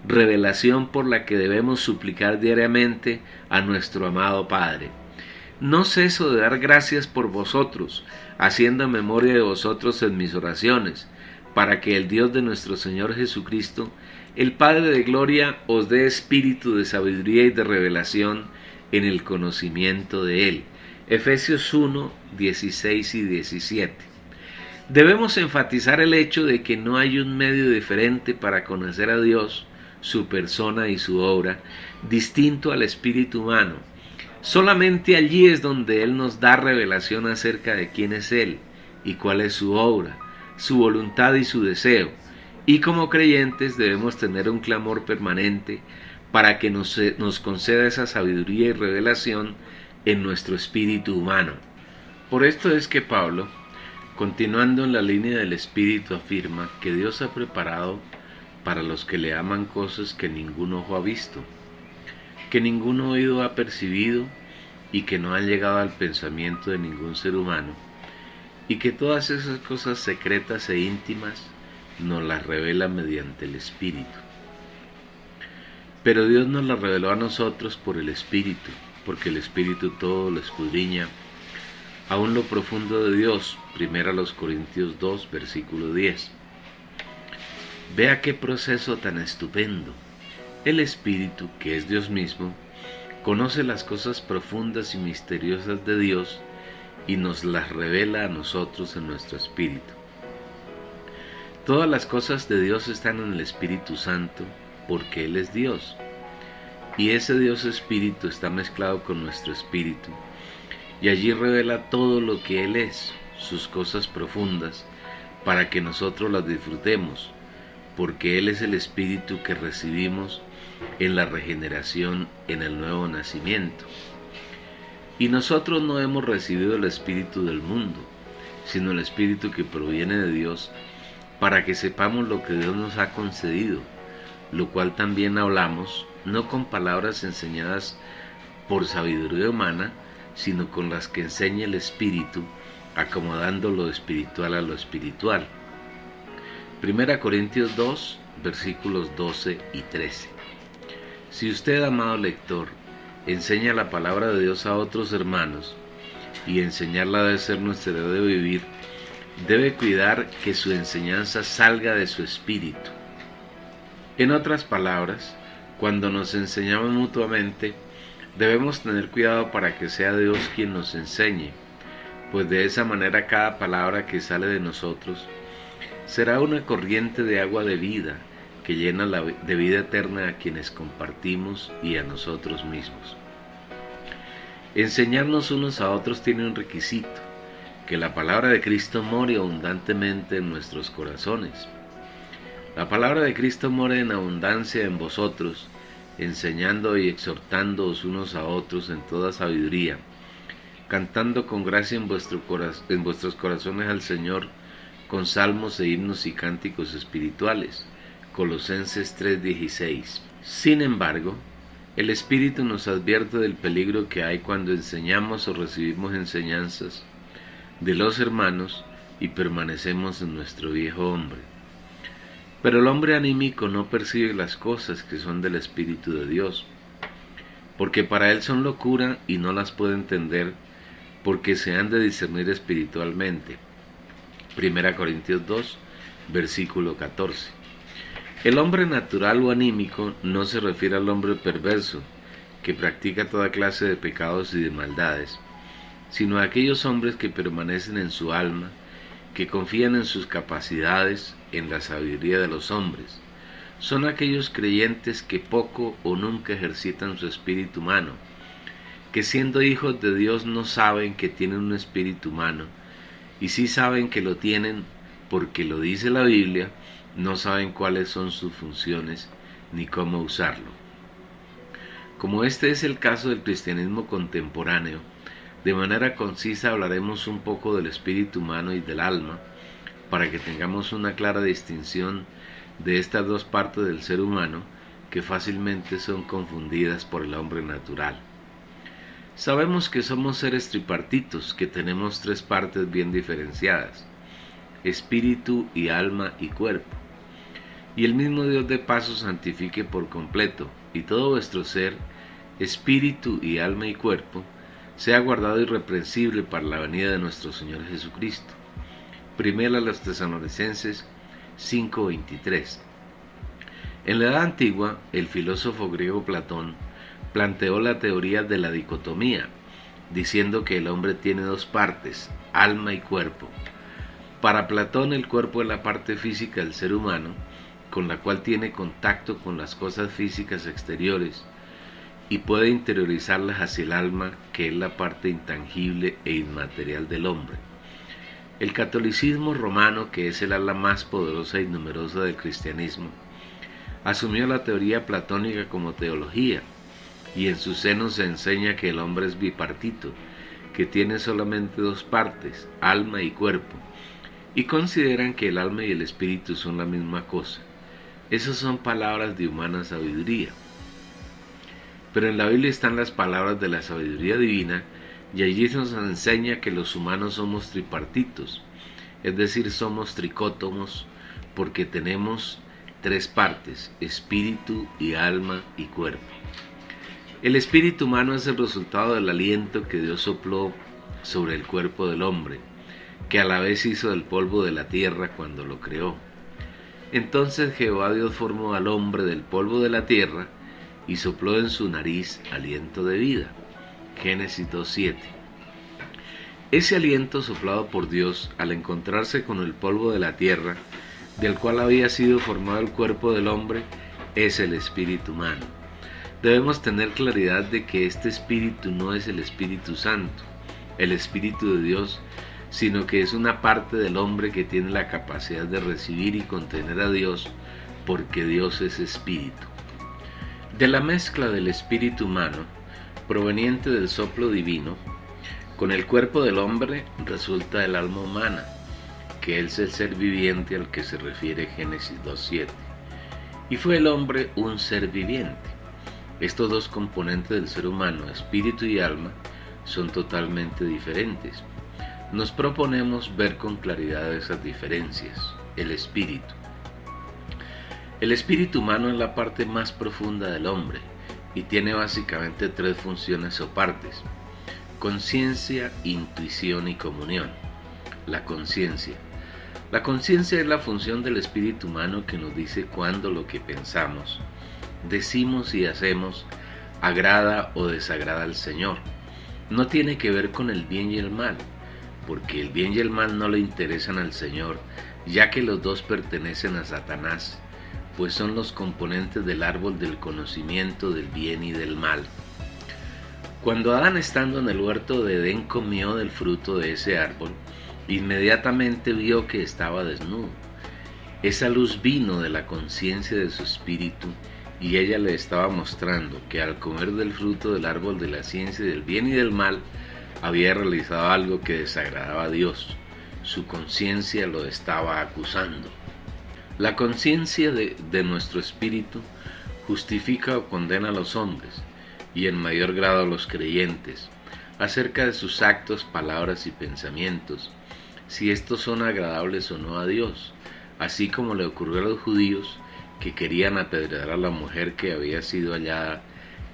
revelación por la que debemos suplicar diariamente a nuestro amado Padre. No ceso de dar gracias por vosotros, haciendo memoria de vosotros en mis oraciones, para que el Dios de nuestro Señor Jesucristo, el Padre de gloria, os dé espíritu de sabiduría y de revelación en el conocimiento de Él. Efesios 1, 16 y 17. Debemos enfatizar el hecho de que no hay un medio diferente para conocer a Dios, su persona y su obra, distinto al espíritu humano. Solamente allí es donde Él nos da revelación acerca de quién es Él y cuál es su obra, su voluntad y su deseo. Y como creyentes debemos tener un clamor permanente para que nos conceda esa sabiduría y revelación en nuestro espíritu humano. Por esto es que Pablo, continuando en la línea del espíritu, afirma que Dios ha preparado para los que le aman cosas que ningún ojo ha visto, que ningún oído ha percibido y que no han llegado al pensamiento de ningún ser humano, y que todas esas cosas secretas e íntimas nos las revela mediante el Espíritu. Pero Dios nos las reveló a nosotros por el Espíritu, porque el Espíritu todo lo escudriña, aún lo profundo de Dios. 1 Corintios 2, versículo 10. Vea qué proceso tan estupendo. El Espíritu, que es Dios mismo, conoce las cosas profundas y misteriosas de Dios y nos las revela a nosotros en nuestro espíritu. Todas las cosas de Dios están en el Espíritu Santo porque Él es Dios. Y ese Dios Espíritu está mezclado con nuestro espíritu. Y allí revela todo lo que Él es, sus cosas profundas, para que nosotros las disfrutemos, porque Él es el Espíritu que recibimos en la regeneración, en el nuevo nacimiento. Y nosotros no hemos recibido el espíritu del mundo, sino el Espíritu que proviene de Dios, para que sepamos lo que Dios nos ha concedido, lo cual también hablamos, no con palabras enseñadas por sabiduría humana, sino con las que enseña el Espíritu, acomodando lo espiritual a lo espiritual. 1 Corintios 2, versículos 12 y 13. Si usted, amado lector, enseña la palabra de Dios a otros hermanos, y enseñarla debe ser nuestra idea de vivir, debe cuidar que su enseñanza salga de su espíritu. En otras palabras, cuando nos enseñamos mutuamente, debemos tener cuidado para que sea Dios quien nos enseñe, pues de esa manera cada palabra que sale de nosotros Será una corriente de agua de vida que llena de vida eterna a quienes compartimos y a nosotros mismos. Enseñarnos unos a otros tiene un requisito: que la palabra de Cristo more abundantemente en nuestros corazones. La palabra de Cristo more en abundancia en vosotros, enseñando y exhortándoos unos a otros en toda sabiduría, cantando con gracia en vuestros corazones al Señor, con salmos e himnos y cánticos espirituales. Colosenses 3:16. Sin embargo, el Espíritu nos advierte del peligro que hay cuando enseñamos o recibimos enseñanzas de los hermanos y permanecemos en nuestro viejo hombre. Pero el hombre anímico no percibe las cosas que son del Espíritu de Dios, porque para él son locura y no las puede entender, porque se han de discernir espiritualmente. 1 Corintios 2, versículo 14. El hombre natural o anímico no se refiere al hombre perverso, que practica toda clase de pecados y de maldades, sino a aquellos hombres que permanecen en su alma, que confían en sus capacidades, en la sabiduría de los hombres. Son aquellos creyentes que poco o nunca ejercitan su espíritu humano, que siendo hijos de Dios no saben que tienen un espíritu humano, y sí saben que lo tienen porque lo dice la Biblia, no saben cuáles son sus funciones ni cómo usarlo. Como este es el caso del cristianismo contemporáneo, de manera concisa hablaremos un poco del espíritu humano y del alma, para que tengamos una clara distinción de estas dos partes del ser humano que fácilmente son confundidas por el hombre natural. Sabemos que somos seres tripartitos, que tenemos tres partes bien diferenciadas: espíritu y alma y cuerpo. Y el mismo Dios de paso santifique por completo, y todo vuestro ser, espíritu y alma y cuerpo, sea guardado irreprensible para la venida de nuestro Señor Jesucristo. Primera a los Tesalonicenses 5:23. En la Edad Antigua, el filósofo griego Platón planteó la teoría de la dicotomía, diciendo que el hombre tiene dos partes, alma y cuerpo. Para Platón, el cuerpo es la parte física del ser humano, con la cual tiene contacto con las cosas físicas exteriores y puede interiorizarlas hacia el alma, que es la parte intangible e inmaterial del hombre. El catolicismo romano, que es el ala más poderosa y numerosa del cristianismo, asumió la teoría platónica como teología, y en su seno se enseña que el hombre es bipartito, que tiene solamente dos partes, alma y cuerpo, y consideran que el alma y el espíritu son la misma cosa. Esas son palabras de humana sabiduría. Pero en la Biblia están las palabras de la sabiduría divina, y allí nos enseña que los humanos somos tripartitos, es decir, somos tricótomos, porque tenemos tres partes, espíritu y alma y cuerpo. El espíritu humano es el resultado del aliento que Dios sopló sobre el cuerpo del hombre, que a la vez hizo del polvo de la tierra cuando lo creó. Entonces Jehová Dios formó al hombre del polvo de la tierra y sopló en su nariz aliento de vida. Génesis 2:7. Ese aliento soplado por Dios, al encontrarse con el polvo de la tierra, del cual había sido formado el cuerpo del hombre, es el espíritu humano. Debemos tener claridad de que este espíritu no es el Espíritu Santo, el Espíritu de Dios, sino que es una parte del hombre que tiene la capacidad de recibir y contener a Dios, porque Dios es espíritu. De la mezcla del espíritu humano, proveniente del soplo divino, con el cuerpo del hombre resulta el alma humana, que es el ser viviente al que se refiere Génesis 2:7. Y fue el hombre un ser viviente. Estos dos componentes del ser humano, espíritu y alma, son totalmente diferentes. Nos proponemos ver con claridad esas diferencias. El espíritu. El espíritu humano es la parte más profunda del hombre y tiene básicamente tres funciones o partes: conciencia, intuición y comunión. La conciencia. La conciencia es la función del espíritu humano que nos dice cuándo lo que pensamos, decimos y hacemos agrada o desagrada al Señor. No tiene que ver con el bien y el mal, porque el bien y el mal no le interesan al Señor, ya que los dos pertenecen a Satanás, pues son los componentes del árbol del conocimiento del bien y del mal. Cuando Adán, estando en el huerto de Edén, comió del fruto de ese árbol, inmediatamente vio que estaba desnudo. Esa luz vino de la conciencia de su espíritu, y ella le estaba mostrando que al comer del fruto del árbol de la ciencia del bien y del mal, había realizado algo que desagradaba a Dios. Su conciencia lo estaba acusando. La conciencia de nuestro espíritu justifica o condena a los hombres, y en mayor grado a los creyentes, acerca de sus actos, palabras y pensamientos, si estos son agradables o no a Dios, así como le ocurrió a los judíos que querían apedrear a la mujer que había sido hallada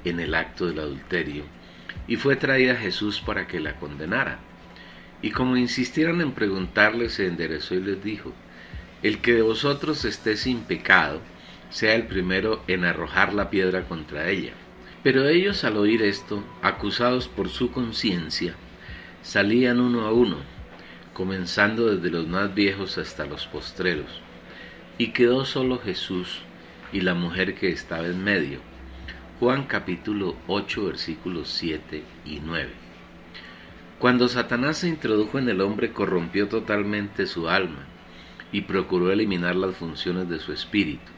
en el acto del adulterio, y fue traída a Jesús para que la condenara. Y como insistieran en preguntarle, se enderezó y les dijo: el que de vosotros esté sin pecado, sea el primero en arrojar la piedra contra ella. Pero ellos, al oír esto, acusados por su conciencia, salían uno a uno, comenzando desde los más viejos hasta los postreros, y quedó solo Jesús y la mujer que estaba en medio. Juan capítulo 8 versículos 7 y 9. Cuando Satanás se introdujo en el hombre, corrompió totalmente su alma y procuró eliminar las funciones de su espíritu.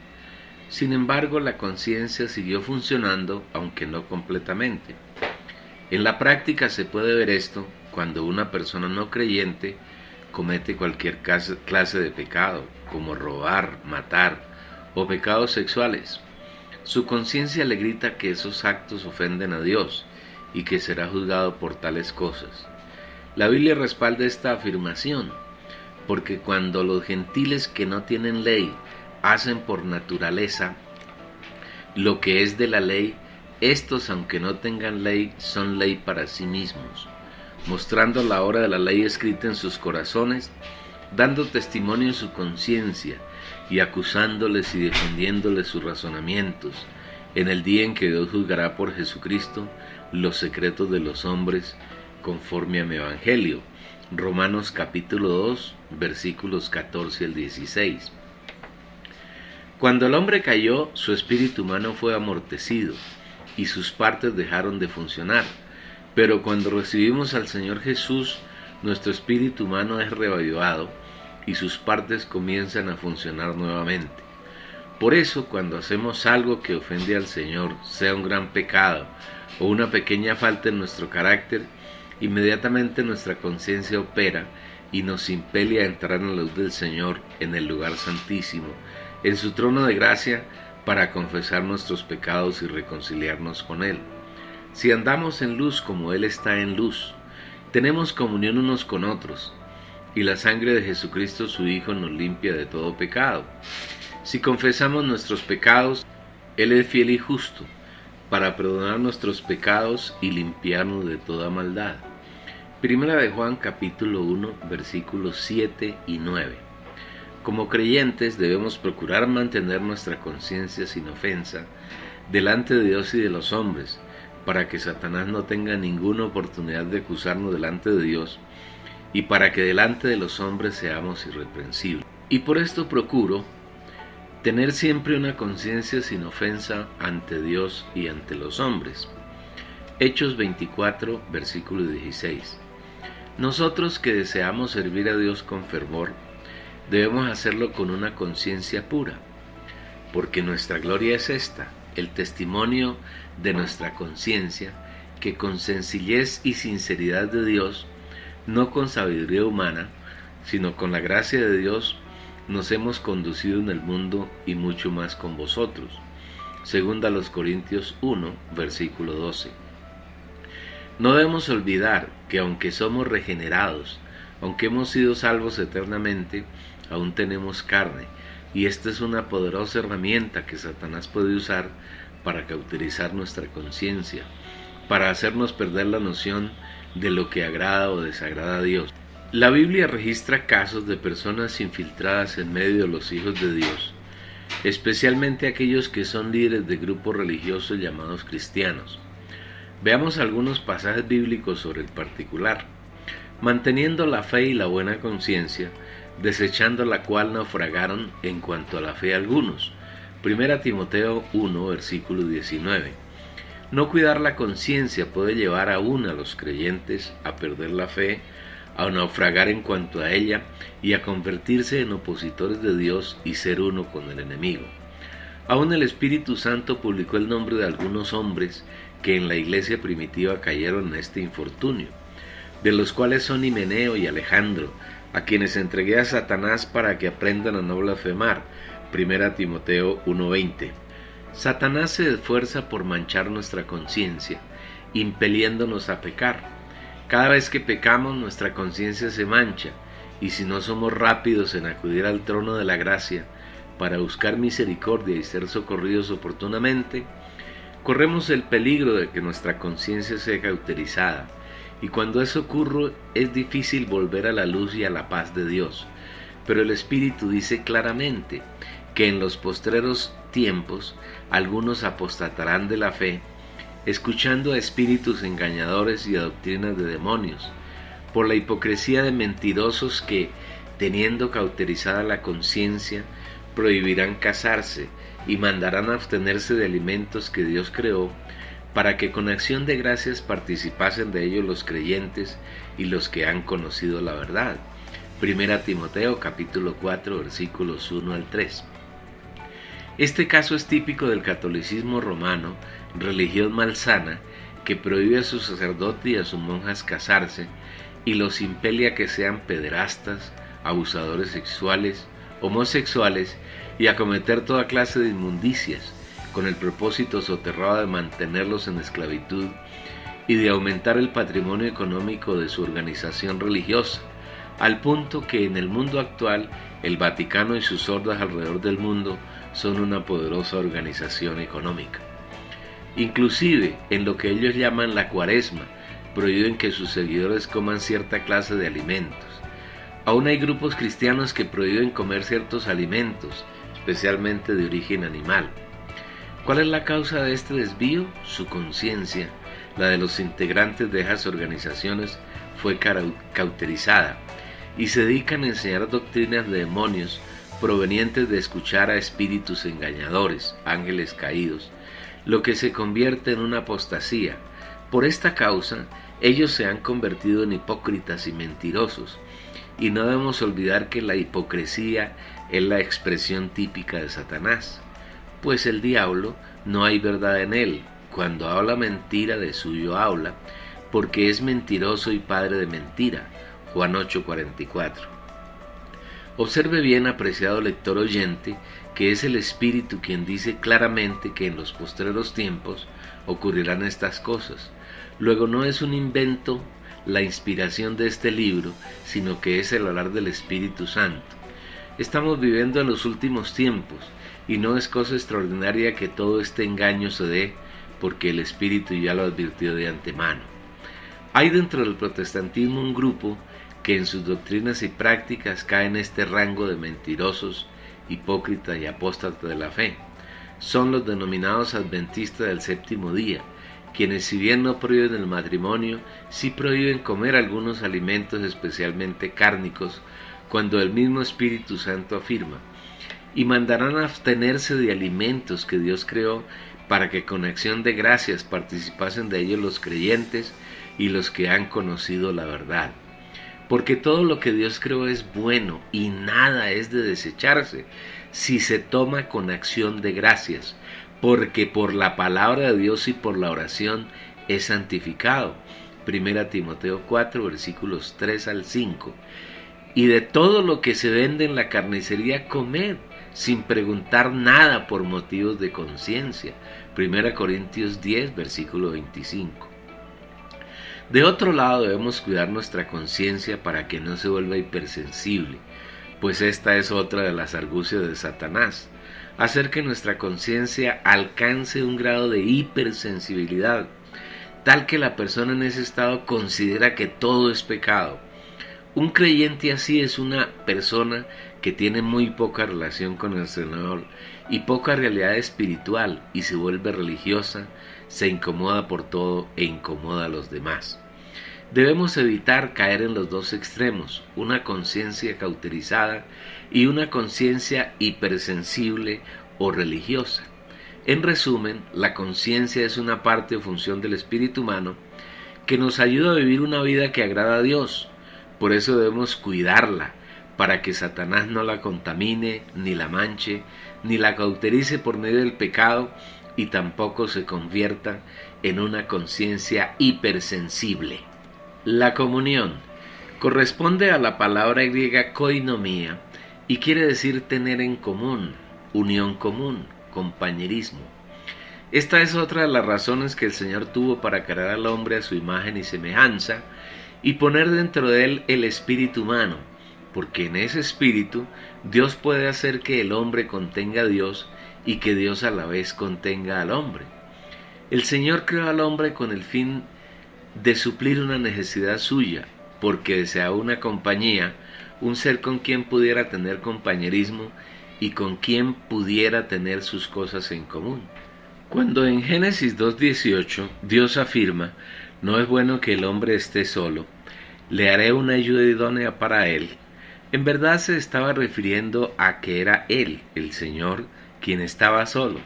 Sin embargo, la conciencia siguió funcionando, aunque no completamente. En la práctica se puede ver esto cuando una persona no creyente comete cualquier clase de pecado, como robar, matar o pecados sexuales. Su conciencia le grita que esos actos ofenden a Dios y que será juzgado por tales cosas. La Biblia respalda esta afirmación, porque cuando los gentiles que no tienen ley hacen por naturaleza lo que es de la ley, estos, aunque no tengan ley, son ley para sí mismos, mostrando la obra de la ley escrita en sus corazones, dando testimonio en su conciencia y acusándoles y defendiéndoles sus razonamientos, en el día en que Dios juzgará por Jesucristo los secretos de los hombres conforme a mi evangelio. Romanos capítulo 2, versículos 14 al 16. Cuando el hombre cayó, su espíritu humano fue amortecido y sus partes dejaron de funcionar. Pero cuando recibimos al Señor Jesús, nuestro espíritu humano es reavivado y sus partes comienzan a funcionar nuevamente. Por eso, cuando hacemos algo que ofende al Señor, sea un gran pecado o una pequeña falta en nuestro carácter, inmediatamente nuestra conciencia opera y nos impele a entrar en la luz del Señor, en el lugar santísimo, en su trono de gracia, para confesar nuestros pecados y reconciliarnos con Él. Si andamos en luz como Él está en luz, tenemos comunión unos con otros, y la sangre de Jesucristo su Hijo nos limpia de todo pecado. Si confesamos nuestros pecados, Él es fiel y justo, para perdonar nuestros pecados y limpiarnos de toda maldad. Primera de Juan capítulo 1 versículos 7 y 9. Como creyentes debemos procurar mantener nuestra conciencia sin ofensa delante de Dios y de los hombres, para que Satanás no tenga ninguna oportunidad de acusarnos delante de Dios y para que delante de los hombres seamos irreprensibles. Y por esto procuro tener siempre una conciencia sin ofensa ante Dios y ante los hombres. Hechos 24, versículo 16. Nosotros que deseamos servir a Dios con fervor, debemos hacerlo con una conciencia pura, porque nuestra gloria es esta, el testimonio de nuestra conciencia, que con sencillez y sinceridad de Dios, no con sabiduría humana, sino con la gracia de Dios, nos hemos conducido en el mundo y mucho más con vosotros. Segunda a los Corintios 1, versículo 12. No debemos olvidar que aunque somos regenerados, aunque hemos sido salvos eternamente, aún tenemos carne, y esta es una poderosa herramienta que Satanás puede usar para cauterizar nuestra conciencia, para hacernos perder la noción de lo que agrada o desagrada a Dios. La Biblia registra casos de personas infiltradas en medio de los hijos de Dios, especialmente aquellos que son líderes de grupos religiosos llamados cristianos. Veamos algunos pasajes bíblicos sobre el particular. Manteniendo la fe y la buena conciencia, desechando la cual naufragaron en cuanto a la fe algunos. 1 Timoteo 1, versículo 19. No cuidar la conciencia puede llevar aún a los creyentes a perder la fe, a naufragar en cuanto a ella y a convertirse en opositores de Dios y ser uno con el enemigo. Aún el Espíritu Santo publicó el nombre de algunos hombres que en la iglesia primitiva cayeron en este infortunio, de los cuales son Himeneo y Alejandro, a quienes entregué a Satanás para que aprendan a no blasfemar. 1 Timoteo 1:20. Satanás se esfuerza por manchar nuestra conciencia, impeliéndonos a pecar. Cada vez que pecamos, nuestra conciencia se mancha, y si no somos rápidos en acudir al trono de la gracia para buscar misericordia y ser socorridos oportunamente, corremos el peligro de que nuestra conciencia sea cauterizada, y cuando eso ocurre es difícil volver a la luz y a la paz de Dios. Pero el Espíritu dice claramente que en los postreros tiempos algunos apostatarán de la fe, escuchando a espíritus engañadores y a doctrinas de demonios, por la hipocresía de mentirosos que, teniendo cauterizada la conciencia, prohibirán casarse y mandarán a abstenerse de alimentos que Dios creó, para que con acción de gracias participasen de ellos los creyentes y los que han conocido la verdad. 1 Timoteo capítulo 4 versículos 1 al 3. Este caso es típico del catolicismo romano, religión malsana, que prohíbe a sus sacerdotes y a sus monjas casarse y los impele a que sean pederastas, abusadores sexuales, homosexuales y a cometer toda clase de inmundicias, con el propósito soterrado de mantenerlos en esclavitud y de aumentar el patrimonio económico de su organización religiosa, al punto que en el mundo actual el Vaticano y sus hordas alrededor del mundo son una poderosa organización económica. Inclusive en lo que ellos llaman la cuaresma, prohíben que sus seguidores coman cierta clase de alimentos. Aún hay grupos cristianos que prohíben comer ciertos alimentos, especialmente de origen animal. ¿Cuál es la causa de este desvío? Su conciencia, la de los integrantes de esas organizaciones, fue cauterizada y se dedican a enseñar doctrinas de demonios provenientes de escuchar a espíritus engañadores, ángeles caídos, lo que se convierte en una apostasía. Por esta causa, ellos se han convertido en hipócritas y mentirosos, y no debemos olvidar que la hipocresía es la expresión típica de Satanás, pues el diablo no hay verdad en él. Cuando habla mentira, de suyo habla, porque es mentiroso y padre de mentira. Juan 8:44. Observe bien, apreciado lector oyente, que es el Espíritu quien dice claramente que en los postreros tiempos ocurrirán estas cosas. Luego no es un invento la inspiración de este libro, sino que es el hablar del Espíritu Santo. Estamos viviendo en los últimos tiempos, y no es cosa extraordinaria que todo este engaño se dé, porque el Espíritu ya lo advirtió de antemano. Hay dentro del protestantismo un grupo que en sus doctrinas y prácticas cae en este rango de mentirosos, hipócritas y apóstatas de la fe. Son los denominados adventistas del séptimo día, quienes, si bien no prohíben el matrimonio, sí prohíben comer algunos alimentos, especialmente cárnicos, cuando el mismo Espíritu Santo afirma: y mandarán a abstenerse de alimentos que Dios creó, para que con acción de gracias participasen de ellos los creyentes y los que han conocido la verdad. Porque todo lo que Dios creó es bueno y nada es de desecharse si se toma con acción de gracias, porque por la palabra de Dios y por la oración es santificado. 1 Timoteo 4 versículos 3 al 5. Y de todo lo que se vende en la carnicería comed, sin preguntar nada por motivos de conciencia. 1 Corintios 10 versículo 25. De otro lado, debemos cuidar nuestra conciencia para que no se vuelva hipersensible, pues esta es otra de las argucias de Satanás: hacer que nuestra conciencia alcance un grado de hipersensibilidad, tal que la persona en ese estado considera que todo es pecado. Un creyente así es una persona que tiene muy poca relación con el Señor y poca realidad espiritual, y se vuelve religiosa, se incomoda por todo e incomoda a los demás. Debemos evitar caer en los dos extremos, una conciencia cauterizada y una conciencia hipersensible o religiosa. En resumen, la conciencia es una parte o función del espíritu humano que nos ayuda a vivir una vida que agrada a Dios. Por eso debemos cuidarla, para que Satanás no la contamine, ni la manche, ni la cauterice por medio del pecado, y tampoco se convierta en una conciencia hipersensible. La comunión corresponde a la palabra griega koinomía y quiere decir tener en común, unión común, compañerismo. Esta es otra de las razones que el Señor tuvo para crear al hombre a su imagen y semejanza y poner dentro de él el espíritu humano, porque en ese espíritu Dios puede hacer que el hombre contenga a Dios y que Dios a la vez contenga al hombre. El Señor creó al hombre con el fin de suplir una necesidad suya, porque deseaba una compañía, un ser con quien pudiera tener compañerismo y con quien pudiera tener sus cosas en común. Cuando en Génesis 2:18 Dios afirma: no es bueno que el hombre esté solo, le haré una ayuda idónea para él, en verdad se estaba refiriendo a que era Él, el Señor, quien estaba solo.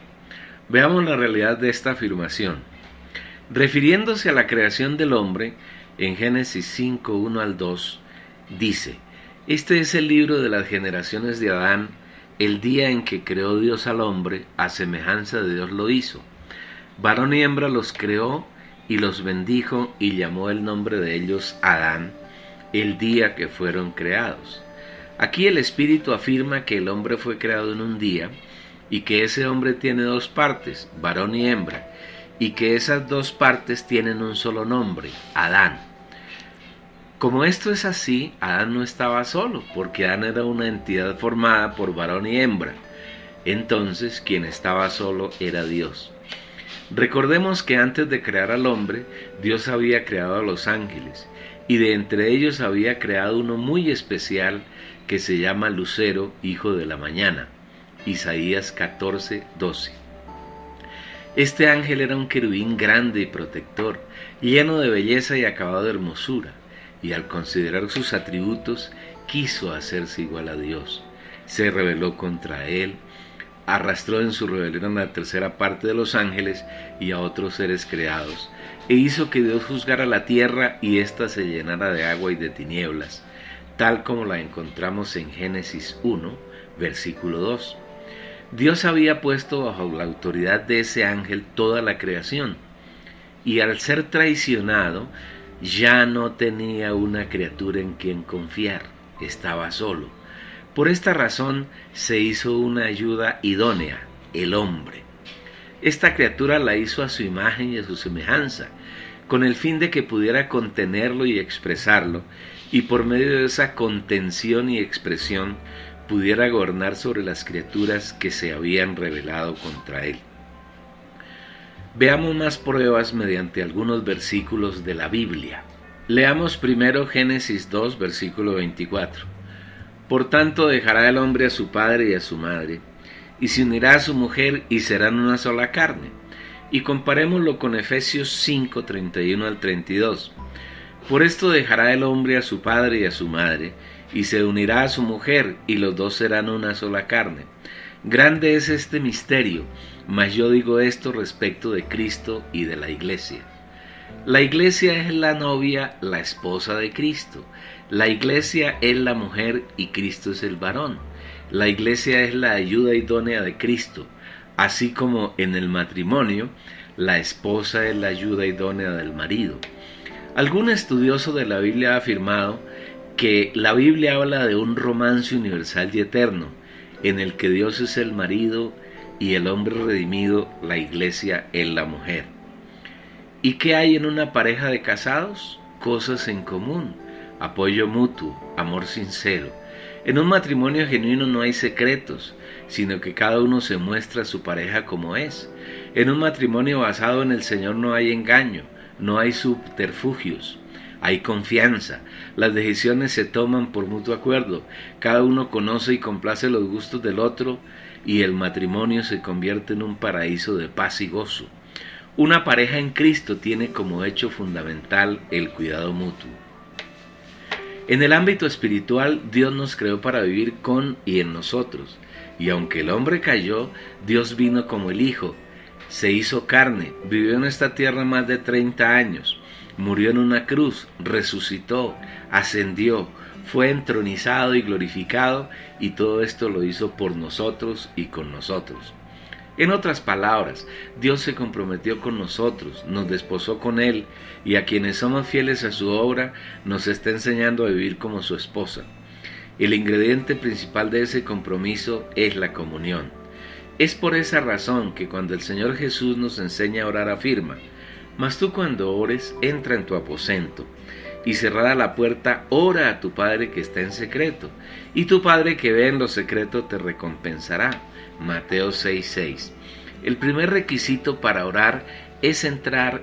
Veamos la realidad de esta afirmación. Refiriéndose a la creación del hombre, en Génesis 5:1 al 2, dice: este es el libro de las generaciones de Adán, el día en que creó Dios al hombre, a semejanza de Dios lo hizo. Varón y hembra los creó y los bendijo y llamó el nombre de ellos Adán, el día que fueron creados. Aquí el Espíritu afirma que el hombre fue creado en un día y que ese hombre tiene dos partes, varón y hembra, y que esas dos partes tienen un solo nombre, Adán. Como esto es así, Adán no estaba solo, porque Adán era una entidad formada por varón y hembra. Entonces, quien estaba solo era Dios. Recordemos que antes de crear al hombre, Dios había creado a los ángeles, y de entre ellos había creado uno muy especial que se llama Lucero, hijo de la mañana. Isaías 14:12. Este ángel era un querubín grande y protector, lleno de belleza y acabado de hermosura, y al considerar sus atributos, quiso hacerse igual a Dios. Se rebeló contra él, arrastró en su rebelión a la tercera parte de los ángeles y a otros seres creados, e hizo que Dios juzgara la tierra y ésta se llenara de agua y de tinieblas, tal como la encontramos en Génesis 1, versículo 2. Dios había puesto bajo la autoridad de ese ángel toda la creación, y al ser traicionado, ya no tenía una criatura en quien confiar, estaba solo. Por esta razón se hizo una ayuda idónea, el hombre. Esta criatura la hizo a su imagen y a su semejanza, con el fin de que pudiera contenerlo y expresarlo, y por medio de esa contención y expresión pudiera gobernar sobre las criaturas que se habían rebelado contra él. Veamos más pruebas mediante algunos versículos de la Biblia. Leamos primero Génesis 2, versículo 24. Por tanto dejará el hombre a su padre y a su madre, y se unirá a su mujer y serán una sola carne. Y comparémoslo con Efesios 5, 31 al 32. Por esto dejará el hombre a su padre y a su madre, y se unirá a su mujer, y los dos serán una sola carne. Grande es este misterio, mas yo digo esto respecto de Cristo y de la Iglesia. La Iglesia es la novia, la esposa de Cristo. La Iglesia es la mujer y Cristo es el varón. La Iglesia es la ayuda idónea de Cristo, así como en el matrimonio, la esposa es la ayuda idónea del marido. Algún estudioso de la Biblia ha afirmado que la Biblia habla de un romance universal y eterno, en el que Dios es el marido y el hombre redimido, la Iglesia, es la mujer. ¿Y qué hay en una pareja de casados? Cosas en común, apoyo mutuo, amor sincero. En un matrimonio genuino no hay secretos, sino que cada uno se muestra a su pareja como es. En un matrimonio basado en el Señor no hay engaño, no hay subterfugios, hay confianza. Las decisiones se toman por mutuo acuerdo, cada uno conoce y complace los gustos del otro, y el matrimonio se convierte en un paraíso de paz y gozo. Una pareja en Cristo tiene como hecho fundamental el cuidado mutuo. En el ámbito espiritual, Dios nos creó para vivir con y en nosotros, y aunque el hombre cayó, Dios vino como el Hijo, se hizo carne, vivió en esta tierra más de 30 años, murió en una cruz, resucitó, ascendió, fue entronizado y glorificado, y todo esto lo hizo por nosotros y con nosotros. En otras palabras, Dios se comprometió con nosotros, nos desposó con Él, y a quienes somos fieles a su obra, nos está enseñando a vivir como su esposa. El ingrediente principal de ese compromiso es la comunión. Es por esa razón que cuando el Señor Jesús nos enseña a orar afirma: mas tú cuando ores, entra en tu aposento, y cerrada la puerta, ora a tu Padre que está en secreto, y tu Padre que ve en lo secreto te recompensará. Mateo 6:6. El primer requisito para orar es entrar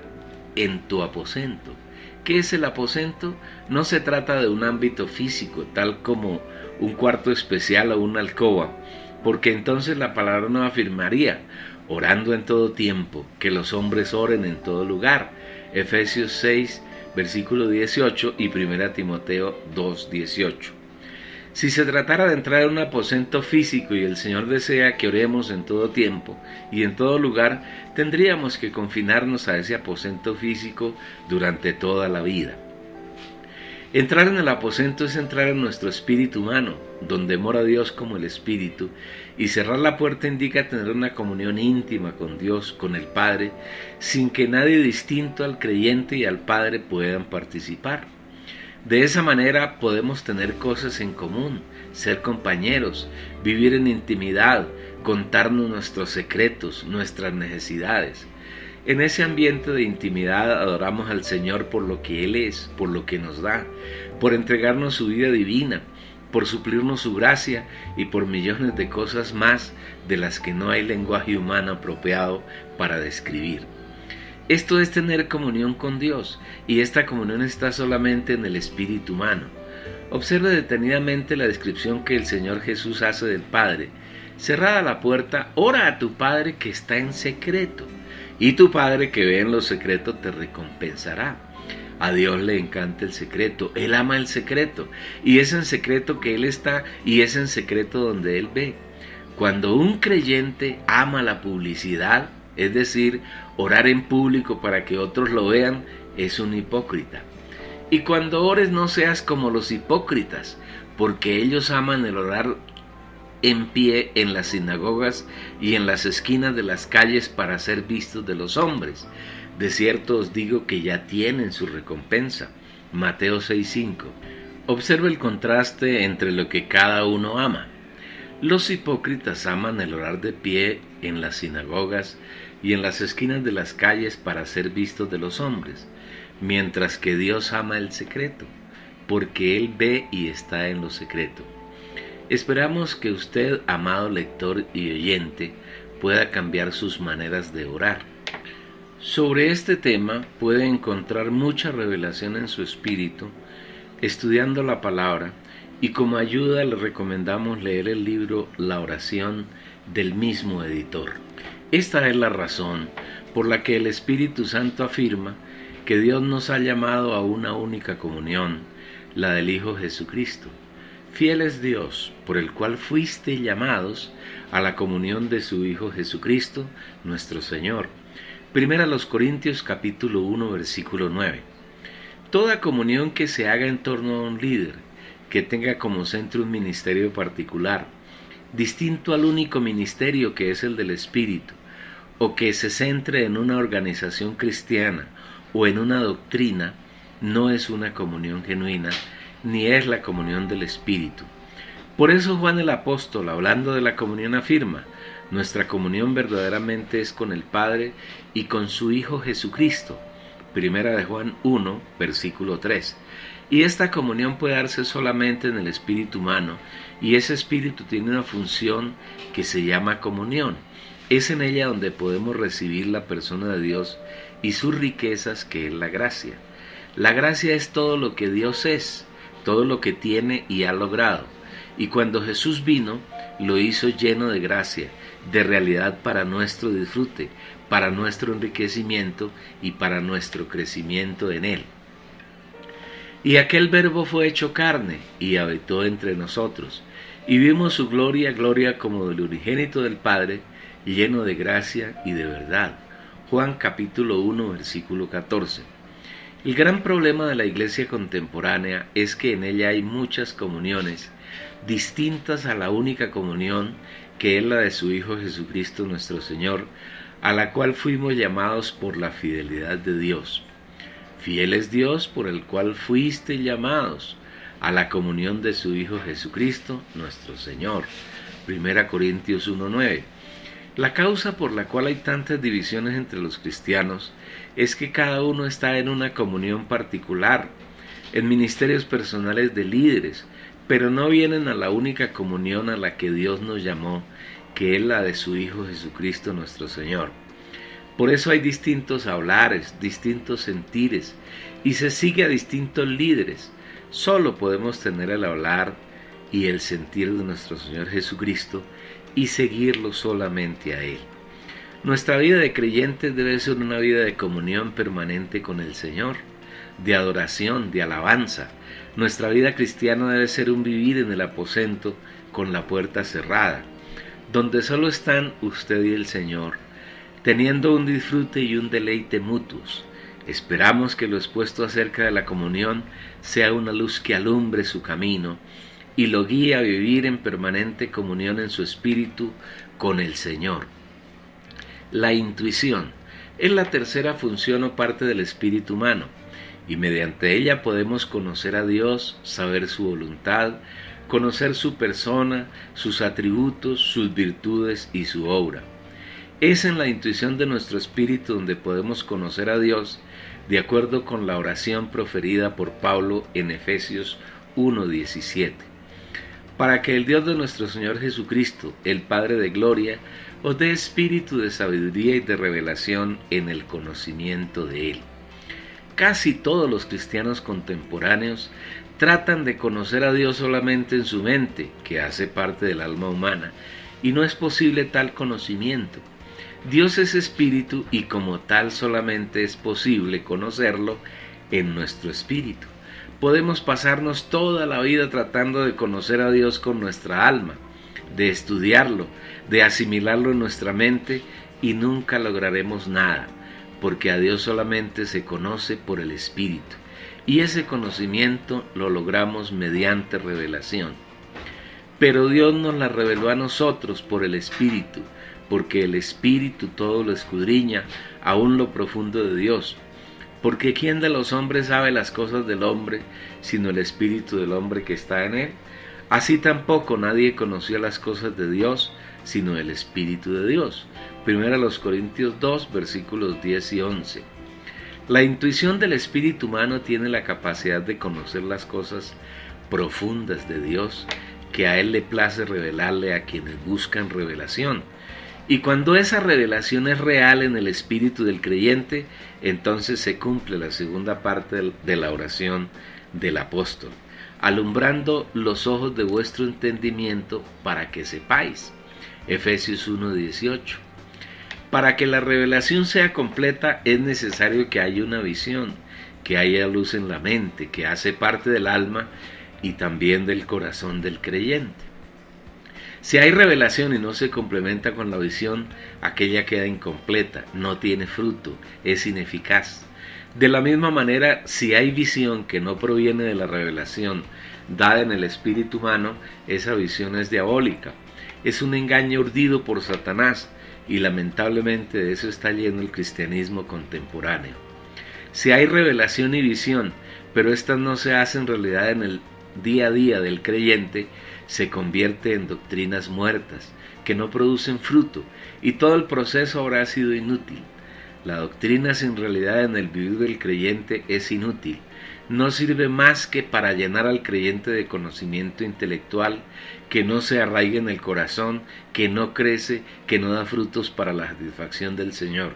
en tu aposento. ¿Qué es el aposento? No se trata de un ámbito físico, tal como un cuarto especial o una alcoba, porque entonces la palabra no afirmaría: orando en todo tiempo, que los hombres oren en todo lugar. Efesios 6, versículo 18 y 1 Timoteo 2:18. Si se tratara de entrar en un aposento físico y el Señor desea que oremos en todo tiempo y en todo lugar, tendríamos que confinarnos a ese aposento físico durante toda la vida. Entrar en el aposento es entrar en nuestro espíritu humano, donde mora Dios como el Espíritu, y cerrar la puerta indica tener una comunión íntima con Dios, con el Padre, sin que nadie distinto al creyente y al Padre puedan participar. De esa manera podemos tener cosas en común, ser compañeros, vivir en intimidad, contarnos nuestros secretos, nuestras necesidades. En ese ambiente de intimidad adoramos al Señor por lo que Él es, por lo que nos da, por entregarnos su vida divina, por suplirnos su gracia y por millones de cosas más de las que no hay lenguaje humano apropiado para describir. Esto es tener comunión con Dios, y esta comunión está solamente en el espíritu humano. Observe detenidamente la descripción que el Señor Jesús hace del Padre. Cerrada la puerta, ora a tu Padre que está en secreto, y tu Padre que ve en lo secreto te recompensará. A Dios le encanta el secreto, Él ama el secreto, y es en secreto que Él está, y es en secreto donde Él ve. Cuando un creyente ama la publicidad, es decir, orar en público para que otros lo vean, es un hipócrita. Y cuando ores no seas como los hipócritas, porque ellos aman el orar en pie en las sinagogas y en las esquinas de las calles para ser vistos de los hombres. De cierto os digo que ya tienen su recompensa. Mateo 6:5. Observe el contraste entre lo que cada uno ama. Los hipócritas aman el orar de pie en las sinagogas y en las esquinas de las calles para ser vistos de los hombres, mientras que Dios ama el secreto, porque Él ve y está en lo secreto. Esperamos que usted, amado lector y oyente, pueda cambiar sus maneras de orar. Sobre este tema puede encontrar mucha revelación en su espíritu, estudiando la palabra, y como ayuda le recomendamos leer el libro La oración del mismo editor. Esta es la razón por la que el Espíritu Santo afirma que Dios nos ha llamado a una única comunión, la del Hijo Jesucristo. Fiel es Dios, por el cual fuiste llamados a la comunión de su Hijo Jesucristo, nuestro Señor. 1 Corintios capítulo 1, versículo 9. Toda comunión que se haga en torno a un líder, que tenga como centro un ministerio particular, distinto al único ministerio que es el del Espíritu, o que se centre en una organización cristiana o en una doctrina, no es una comunión genuina, ni es la comunión del Espíritu. Por eso Juan el apóstol, hablando de la comunión, afirma: nuestra comunión verdaderamente es con el Padre y con su Hijo Jesucristo. 1 Juan 1, versículo 3. Y esta comunión puede darse solamente en el espíritu humano, y ese espíritu tiene una función que se llama comunión. Es en ella donde podemos recibir la persona de Dios y sus riquezas, que es la gracia. La gracia es todo lo que Dios es, todo lo que tiene y ha logrado. Y cuando Jesús vino, lo hizo lleno de gracia, de realidad para nuestro disfrute, para nuestro enriquecimiento y para nuestro crecimiento en Él. Y aquel Verbo fue hecho carne y habitó entre nosotros, y vimos su gloria, gloria como del unigénito del Padre, lleno de gracia y de verdad. Juan capítulo 1, versículo 14. El gran problema de la iglesia contemporánea es que en ella hay muchas comuniones distintas a la única comunión que es la de su Hijo Jesucristo nuestro Señor, a la cual fuimos llamados por la fidelidad de Dios. Fiel es Dios por el cual fuiste llamados a la comunión de su Hijo Jesucristo nuestro Señor. 1 Corintios 1:9. La causa por la cual hay tantas divisiones entre los cristianos es que cada uno está en una comunión particular, en ministerios personales de líderes, pero no vienen a la única comunión a la que Dios nos llamó, que es la de su Hijo Jesucristo nuestro Señor. Por eso hay distintos hablares, distintos sentires, y se sigue a distintos líderes. Solo podemos tener el hablar y el sentir de nuestro Señor Jesucristo y seguirlo solamente a Él. Nuestra vida de creyentes debe ser una vida de comunión permanente con el Señor, de adoración, de alabanza. Nuestra vida cristiana debe ser un vivir en el aposento con la puerta cerrada, donde solo están usted y el Señor, teniendo un disfrute y un deleite mutuos. Esperamos que lo expuesto acerca de la comunión sea una luz que alumbre su camino y lo guíe a vivir en permanente comunión en su espíritu con el Señor. La intuición es la tercera función o parte del espíritu humano, y mediante ella podemos conocer a Dios, saber su voluntad, conocer su persona, sus atributos, sus virtudes y su obra. Es en la intuición de nuestro espíritu donde podemos conocer a Dios, de acuerdo con la oración proferida por Pablo en Efesios 1:17. Para que el Dios de nuestro Señor Jesucristo, el Padre de gloria, os dé espíritu de sabiduría y de revelación en el conocimiento de Él. Casi todos los cristianos contemporáneos tratan de conocer a Dios solamente en su mente, que hace parte del alma humana, y no es posible tal conocimiento. Dios es espíritu y como tal solamente es posible conocerlo en nuestro espíritu. Podemos pasarnos toda la vida tratando de conocer a Dios con nuestra alma, de estudiarlo, de asimilarlo en nuestra mente y nunca lograremos nada, porque a Dios solamente se conoce por el Espíritu y ese conocimiento lo logramos mediante revelación. Pero Dios nos la reveló a nosotros por el Espíritu, porque el Espíritu todo lo escudriña, aún lo profundo de Dios. Porque ¿quién de los hombres sabe las cosas del hombre, sino el Espíritu del hombre que está en él? Así tampoco nadie conoció las cosas de Dios, sino el Espíritu de Dios. 1 Corintios 2, versículos 10 y 11. La intuición del espíritu humano tiene la capacidad de conocer las cosas profundas de Dios, que a Él le place revelarle a quienes buscan revelación. Y cuando esa revelación es real en el espíritu del creyente, entonces se cumple la segunda parte de la oración del apóstol, alumbrando los ojos de vuestro entendimiento para que sepáis. Efesios 1:18. Para que la revelación sea completa es necesario que haya una visión, que haya luz en la mente, que hace parte del alma y también del corazón del creyente. Si hay revelación y no se complementa con la visión, aquella queda incompleta, no tiene fruto, es ineficaz. De la misma manera, si hay visión que no proviene de la revelación dada en el espíritu humano, esa visión es diabólica. Es un engaño urdido por Satanás y lamentablemente de eso está lleno el cristianismo contemporáneo. Si hay revelación y visión, pero estas no se hacen realidad en el día a día del creyente, se convierte en doctrinas muertas, que no producen fruto, y todo el proceso habrá sido inútil. La doctrina sin realidad en el vivir del creyente es inútil, no sirve más que para llenar al creyente de conocimiento intelectual, que no se arraiga en el corazón, que no crece, que no da frutos para la satisfacción del Señor,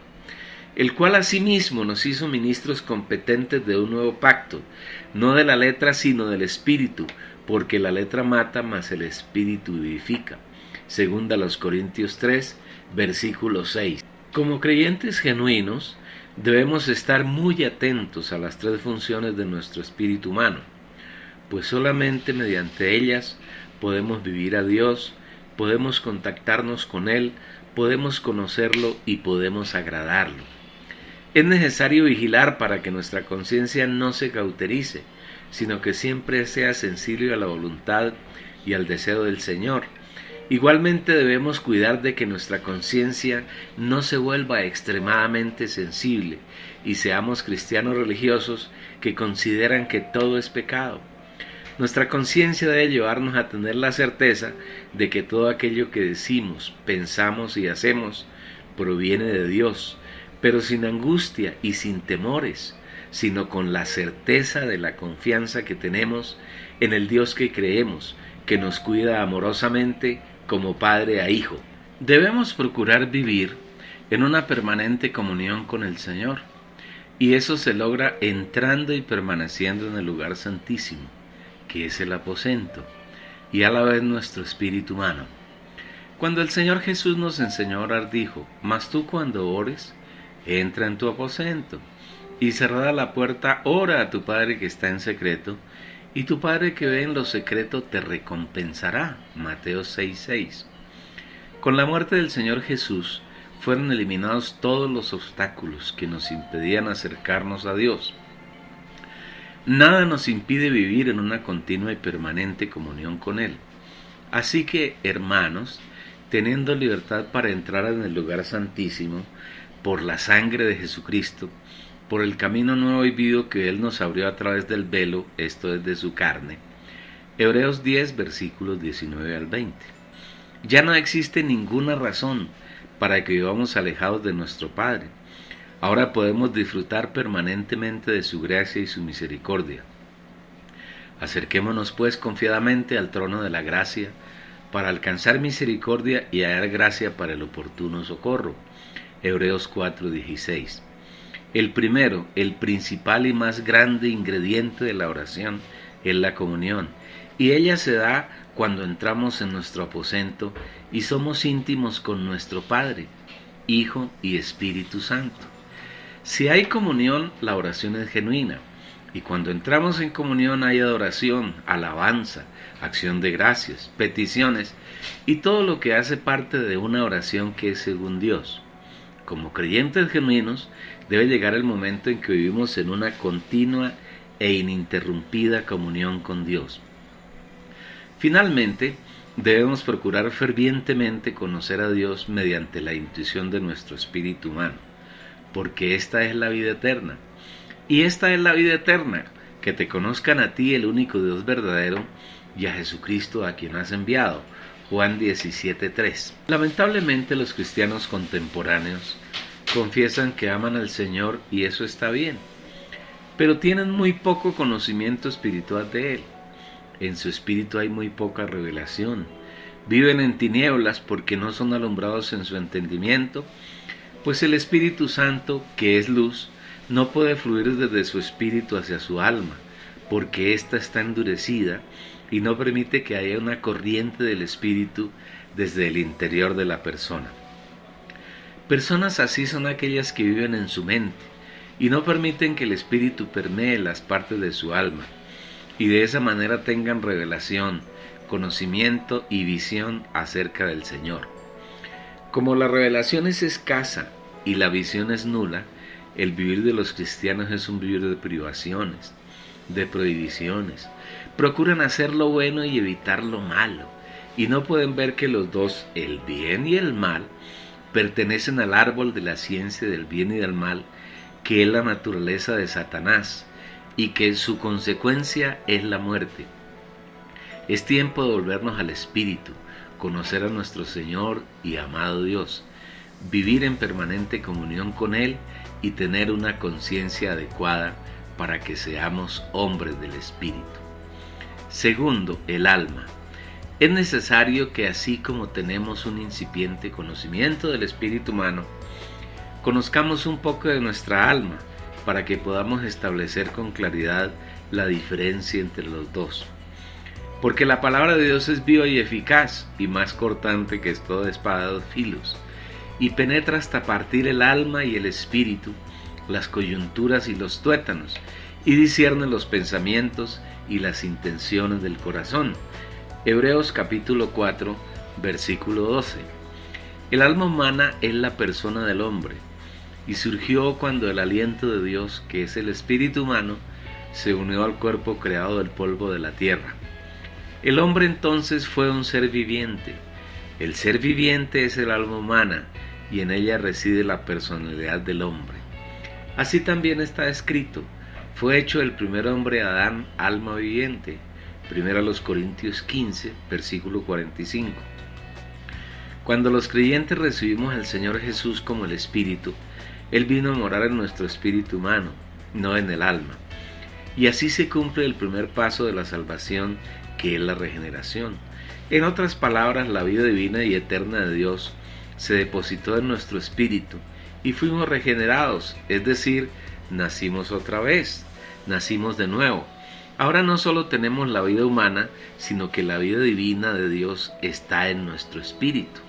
el cual asimismo nos hizo ministros competentes de un nuevo pacto, no de la letra sino del Espíritu, porque la letra mata, mas el Espíritu vivifica. 2 Corintios 3, versículo 6. Como creyentes genuinos, debemos estar muy atentos a las tres funciones de nuestro espíritu humano, pues solamente mediante ellas podemos vivir a Dios, podemos contactarnos con Él, podemos conocerlo y podemos agradarlo. Es necesario vigilar para que nuestra conciencia no se cauterice, sino que siempre sea sensible a la voluntad y al deseo del Señor. Igualmente debemos cuidar de que nuestra conciencia no se vuelva extremadamente sensible y seamos cristianos religiosos que consideran que todo es pecado. Nuestra conciencia debe llevarnos a tener la certeza de que todo aquello que decimos, pensamos y hacemos proviene de Dios, pero sin angustia y sin temores, sino con la certeza de la confianza que tenemos en el Dios que creemos, que nos cuida amorosamente como padre a hijo. Debemos procurar vivir en una permanente comunión con el Señor, y eso se logra entrando y permaneciendo en el lugar santísimo, que es el aposento, y a la vez nuestro espíritu humano. Cuando el Señor Jesús nos enseñó a orar, dijo: «Mas tú cuando ores, entra en tu aposento, y cerrada la puerta, ora a tu Padre que está en secreto, y tu Padre que ve en lo secreto te recompensará». Mateo 6:6. Con la muerte del Señor Jesús fueron eliminados todos los obstáculos que nos impedían acercarnos a Dios. Nada nos impide vivir en una continua y permanente comunión con Él. Así que, hermanos, teniendo libertad para entrar en el lugar santísimo, por la sangre de Jesucristo, por el camino nuevo y vivo que Él nos abrió a través del velo, esto es de su carne. Hebreos 10, versículos 19 al 20. Ya no existe ninguna razón para que vivamos alejados de nuestro Padre. Ahora podemos disfrutar permanentemente de su gracia y su misericordia. Acerquémonos pues confiadamente al trono de la gracia para alcanzar misericordia y hallar gracia para el oportuno socorro. Hebreos 4:16. El primero, el principal y más grande ingrediente de la oración es la comunión, y ella se da cuando entramos en nuestro aposento y somos íntimos con nuestro Padre, Hijo y Espíritu Santo. Si hay comunión, la oración es genuina, y cuando entramos en comunión hay adoración, alabanza, acción de gracias, peticiones y todo lo que hace parte de una oración que es según Dios. Como creyentes genuinos, debe llegar el momento en que vivimos en una continua e ininterrumpida comunión con Dios. Finalmente, debemos procurar fervientemente conocer a Dios mediante la intuición de nuestro espíritu humano, porque esta es la vida eterna. Y esta es la vida eterna, que te conozcan a ti, el único Dios verdadero, y a Jesucristo a quien has enviado. Juan 17:3. Lamentablemente los cristianos contemporáneos confiesan que aman al Señor y eso está bien, pero tienen muy poco conocimiento espiritual de Él. En su espíritu hay muy poca revelación. Viven en tinieblas porque no son alumbrados en su entendimiento, pues el Espíritu Santo, que es luz, no puede fluir desde su espíritu hacia su alma, porque ésta está endurecida y no permite que haya una corriente del espíritu desde el interior de la persona. Personas así son aquellas que viven en su mente y no permiten que el espíritu permee las partes de su alma, y de esa manera tengan revelación, conocimiento y visión acerca del Señor. Como la revelación es escasa y la visión es nula, el vivir de los cristianos es un vivir de privaciones, de prohibiciones. Procuran hacer lo bueno y evitar lo malo, y no pueden ver que los dos, el bien y el mal, pertenecen al árbol de la ciencia del bien y del mal, que es la naturaleza de Satanás, y que su consecuencia es la muerte. Es tiempo de volvernos al Espíritu, conocer a nuestro Señor y amado Dios, vivir en permanente comunión con Él y tener una conciencia adecuada para que seamos hombres del Espíritu. Segundo, el alma. Es necesario que así como tenemos un incipiente conocimiento del espíritu humano, conozcamos un poco de nuestra alma para que podamos establecer con claridad la diferencia entre los dos. Porque la palabra de Dios es viva y eficaz y más cortante que toda espada de dos filos, y penetra hasta partir el alma y el espíritu, las coyunturas y los tuétanos, y discierne los pensamientos y las intenciones del corazón. Hebreos capítulo 4, versículo 12. El alma humana es la persona del hombre, y surgió cuando el aliento de Dios, que es el espíritu humano, se unió al cuerpo creado del polvo de la tierra. El hombre entonces fue un ser viviente. El ser viviente es el alma humana, y en ella reside la personalidad del hombre. Así también está escrito: fue hecho el primer hombre Adán alma viviente. 1 Corintios 15, versículo 45. Cuando los creyentes recibimos al Señor Jesús como el Espíritu, Él vino a morar en nuestro espíritu humano, no en el alma. Y así se cumple el primer paso de la salvación, que es la regeneración. En otras palabras, la vida divina y eterna de Dios se depositó en nuestro espíritu y fuimos regenerados, es decir, nacimos otra vez, nacimos de nuevo. Ahora no solo tenemos la vida humana, sino que la vida divina de Dios está en nuestro espíritu.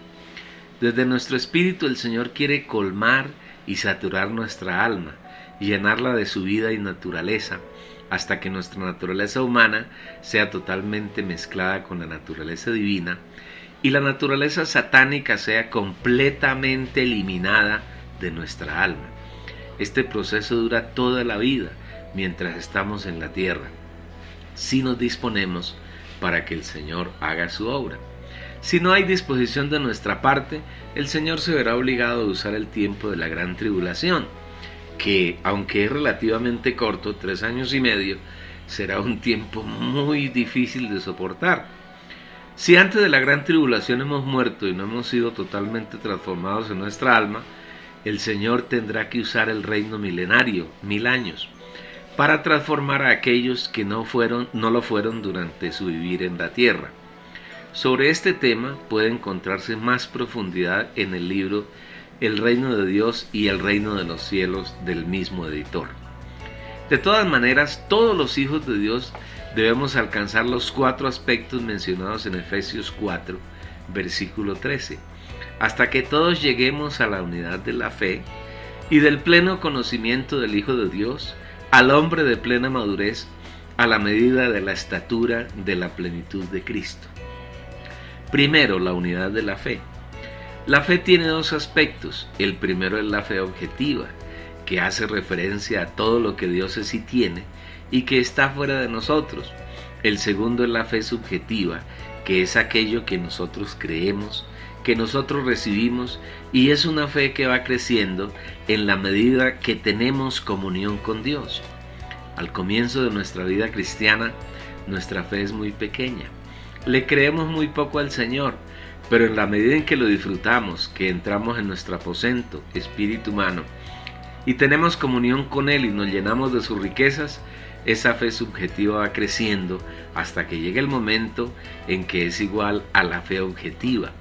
Desde nuestro espíritu el Señor quiere colmar y saturar nuestra alma, llenarla de su vida y naturaleza, hasta que nuestra naturaleza humana sea totalmente mezclada con la naturaleza divina y la naturaleza satánica sea completamente eliminada de nuestra alma. Este proceso dura toda la vida mientras estamos en la tierra, si nos disponemos para que el Señor haga su obra. Si no hay disposición de nuestra parte, el Señor se verá obligado a usar el tiempo de la gran tribulación, que, aunque es relativamente corto, 3 años y medio, será un tiempo muy difícil de soportar. Si antes de la gran tribulación hemos muerto y no hemos sido totalmente transformados en nuestra alma, el Señor tendrá que usar el reino milenario, 1000 años, para transformar a aquellos que no lo fueron durante su vivir en la tierra. Sobre este tema puede encontrarse más profundidad en el libro El reino de Dios y el reino de los cielos del mismo editor. De todas maneras, todos los hijos de Dios debemos alcanzar los 4 aspectos mencionados en Efesios 4, versículo 13, hasta que todos lleguemos a la unidad de la fe y del pleno conocimiento del Hijo de Dios, al hombre de plena madurez, a la medida de la estatura de la plenitud de Cristo. Primero, la unidad de la fe. La fe tiene 2 aspectos. El primero es la fe objetiva, que hace referencia a todo lo que Dios es y tiene y que está fuera de nosotros. El segundo es la fe subjetiva, que es aquello que nosotros creemos, que nosotros recibimos, y es una fe que va creciendo en la medida que tenemos comunión con Dios. Al comienzo de nuestra vida cristiana, nuestra fe es muy pequeña. Le creemos muy poco al Señor, pero en la medida en que lo disfrutamos, que entramos en nuestro aposento, espíritu humano, y tenemos comunión con Él y nos llenamos de sus riquezas, esa fe subjetiva va creciendo hasta que llegue el momento en que es igual a la fe objetiva.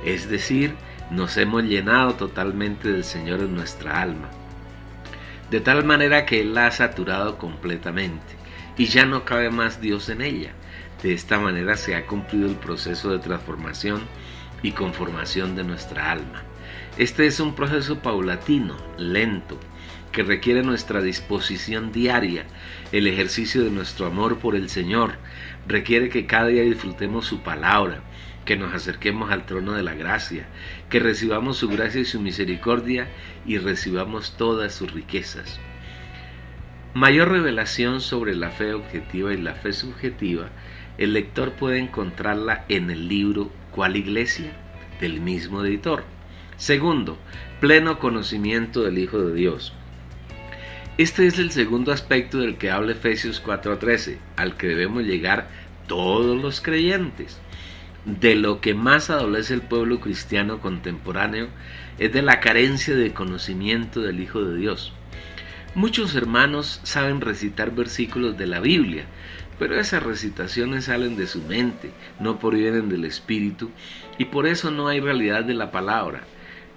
Es decir, nos hemos llenado totalmente del Señor en nuestra alma, de tal manera que Él la ha saturado completamente y ya no cabe más Dios en ella. De esta manera se ha cumplido el proceso de transformación y conformación de nuestra alma. Este es un proceso paulatino, lento, que requiere nuestra disposición diaria, el ejercicio de nuestro amor por el Señor. Requiere que cada día disfrutemos su palabra, que nos acerquemos al trono de la gracia, que recibamos su gracia y su misericordia y recibamos todas sus riquezas. Mayor revelación sobre la fe objetiva y la fe subjetiva, el lector puede encontrarla en el libro ¿Cuál iglesia?, del mismo editor. Segundo, pleno conocimiento del Hijo de Dios. Este es el segundo aspecto del que habla Efesios 4:13, al que debemos llegar todos los creyentes. De lo que más adolece el pueblo cristiano contemporáneo es de la carencia de conocimiento del Hijo de Dios. Muchos hermanos saben recitar versículos de la Biblia, pero esas recitaciones salen de su mente, no provienen del Espíritu, y por eso no hay realidad de la palabra.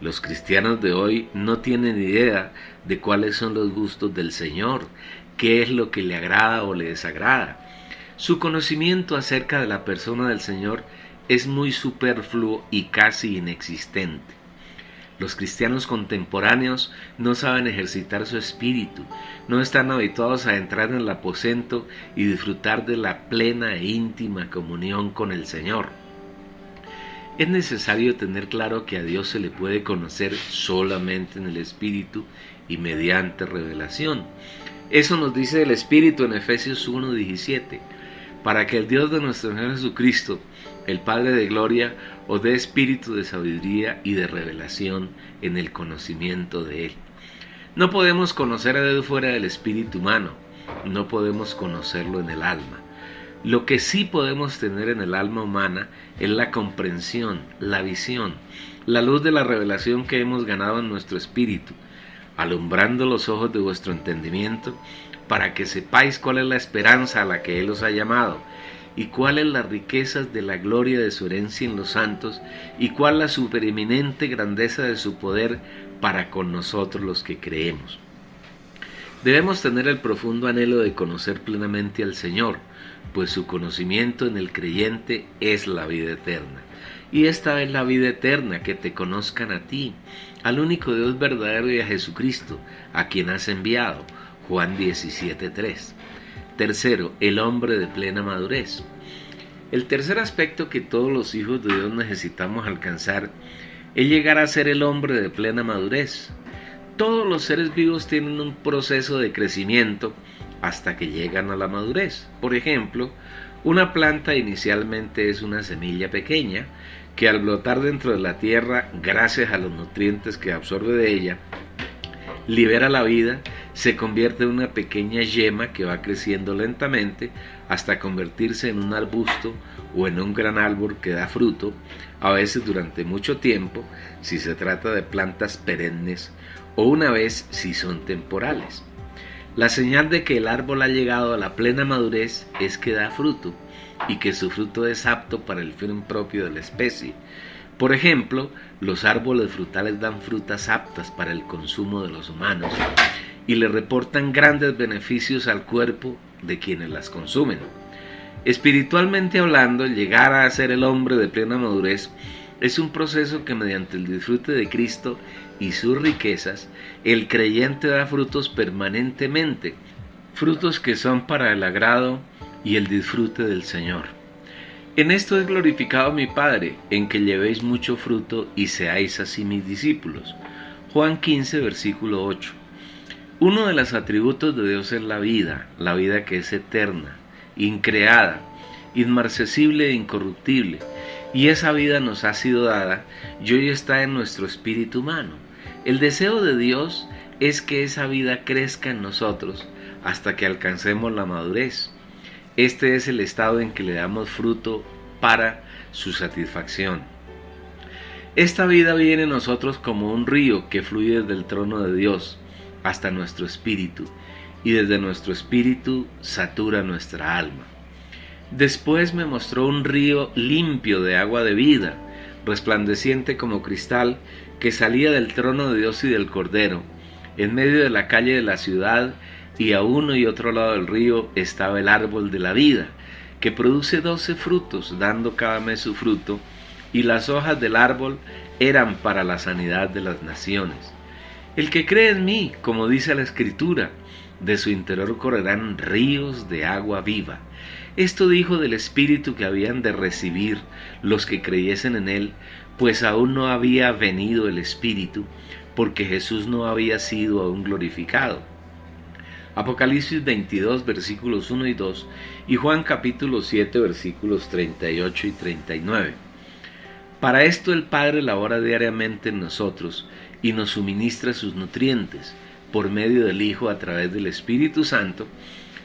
Los cristianos de hoy no tienen idea de cuáles son los gustos del Señor, qué es lo que le agrada o le desagrada. Su conocimiento acerca de la persona del Señor es muy superfluo y casi inexistente. Los cristianos contemporáneos no saben ejercitar su espíritu, no están habituados a entrar en el aposento y disfrutar de la plena e íntima comunión con el Señor. Es necesario tener claro que a Dios se le puede conocer solamente en el Espíritu y mediante revelación. Eso nos dice el Espíritu en Efesios 1:17, para que el Dios de nuestro Señor Jesucristo, el Padre de gloria, os dé espíritu de sabiduría y de revelación en el conocimiento de Él. No podemos conocer a Dios fuera del espíritu humano, no podemos conocerlo en el alma. Lo que sí podemos tener en el alma humana es la comprensión, la visión, la luz de la revelación que hemos ganado en nuestro espíritu, alumbrando los ojos de vuestro entendimiento, para que sepáis cuál es la esperanza a la que Él os ha llamado, y cuáles las riquezas de la gloria de su herencia en los santos, y cuál la supereminente grandeza de su poder para con nosotros los que creemos. Debemos tener el profundo anhelo de conocer plenamente al Señor, pues su conocimiento en el creyente es la vida eterna. Y esta es la vida eterna, que te conozcan a ti, al único Dios verdadero, y a Jesucristo, a quien has enviado. Juan 17:3. Tercero, el hombre de plena madurez. El tercer aspecto que todos los hijos de Dios necesitamos alcanzar es llegar a ser el hombre de plena madurez. Todos los seres vivos tienen un proceso de crecimiento hasta que llegan a la madurez. Por ejemplo, una planta inicialmente es una semilla pequeña que al brotar dentro de la tierra, gracias a los nutrientes que absorbe de ella, libera la vida, se convierte en una pequeña yema que va creciendo lentamente hasta convertirse en un arbusto o en un gran árbol que da fruto, a veces durante mucho tiempo si se trata de plantas perennes, o una vez si son temporales. La señal de que el árbol ha llegado a la plena madurez es que da fruto, y que su fruto es apto para el fin propio de la especie. Por ejemplo, los árboles frutales dan frutas aptas para el consumo de los humanos y le reportan grandes beneficios al cuerpo de quienes las consumen. Espiritualmente hablando, llegar a ser el hombre de plena madurez es un proceso que, mediante el disfrute de Cristo y sus riquezas, el creyente da frutos permanentemente, frutos que son para el agrado y el disfrute del Señor. En esto es glorificado mi Padre, en que llevéis mucho fruto y seáis así mis discípulos. Juan 15, versículo 8. Uno de los atributos de Dios es la vida que es eterna, increada, inmarcesible e incorruptible, y esa vida nos ha sido dada y hoy está en nuestro espíritu humano. El deseo de Dios es que esa vida crezca en nosotros hasta que alcancemos la madurez. Este es el estado en que le damos fruto para su satisfacción. Esta vida viene a nosotros como un río que fluye desde el trono de Dios hasta nuestro espíritu, y desde nuestro espíritu satura nuestra alma. Después me mostró un río limpio de agua de vida, resplandeciente como cristal, que salía del trono de Dios y del Cordero. En medio de la calle de la ciudad, y a uno y otro lado del río, estaba el árbol de la vida, que produce 12 frutos, dando cada mes su fruto, y las hojas del árbol eran para la sanidad de las naciones. El que cree en mí, como dice la Escritura, de su interior correrán ríos de agua viva. Esto dijo del Espíritu que habían de recibir los que creyesen en él, pues aún no había venido el Espíritu, porque Jesús no había sido aún glorificado. Apocalipsis 22, versículos 1 y 2, y Juan capítulo 7, versículos 38 y 39. Para esto el Padre labora diariamente en nosotros y nos suministra sus nutrientes por medio del Hijo a través del Espíritu Santo,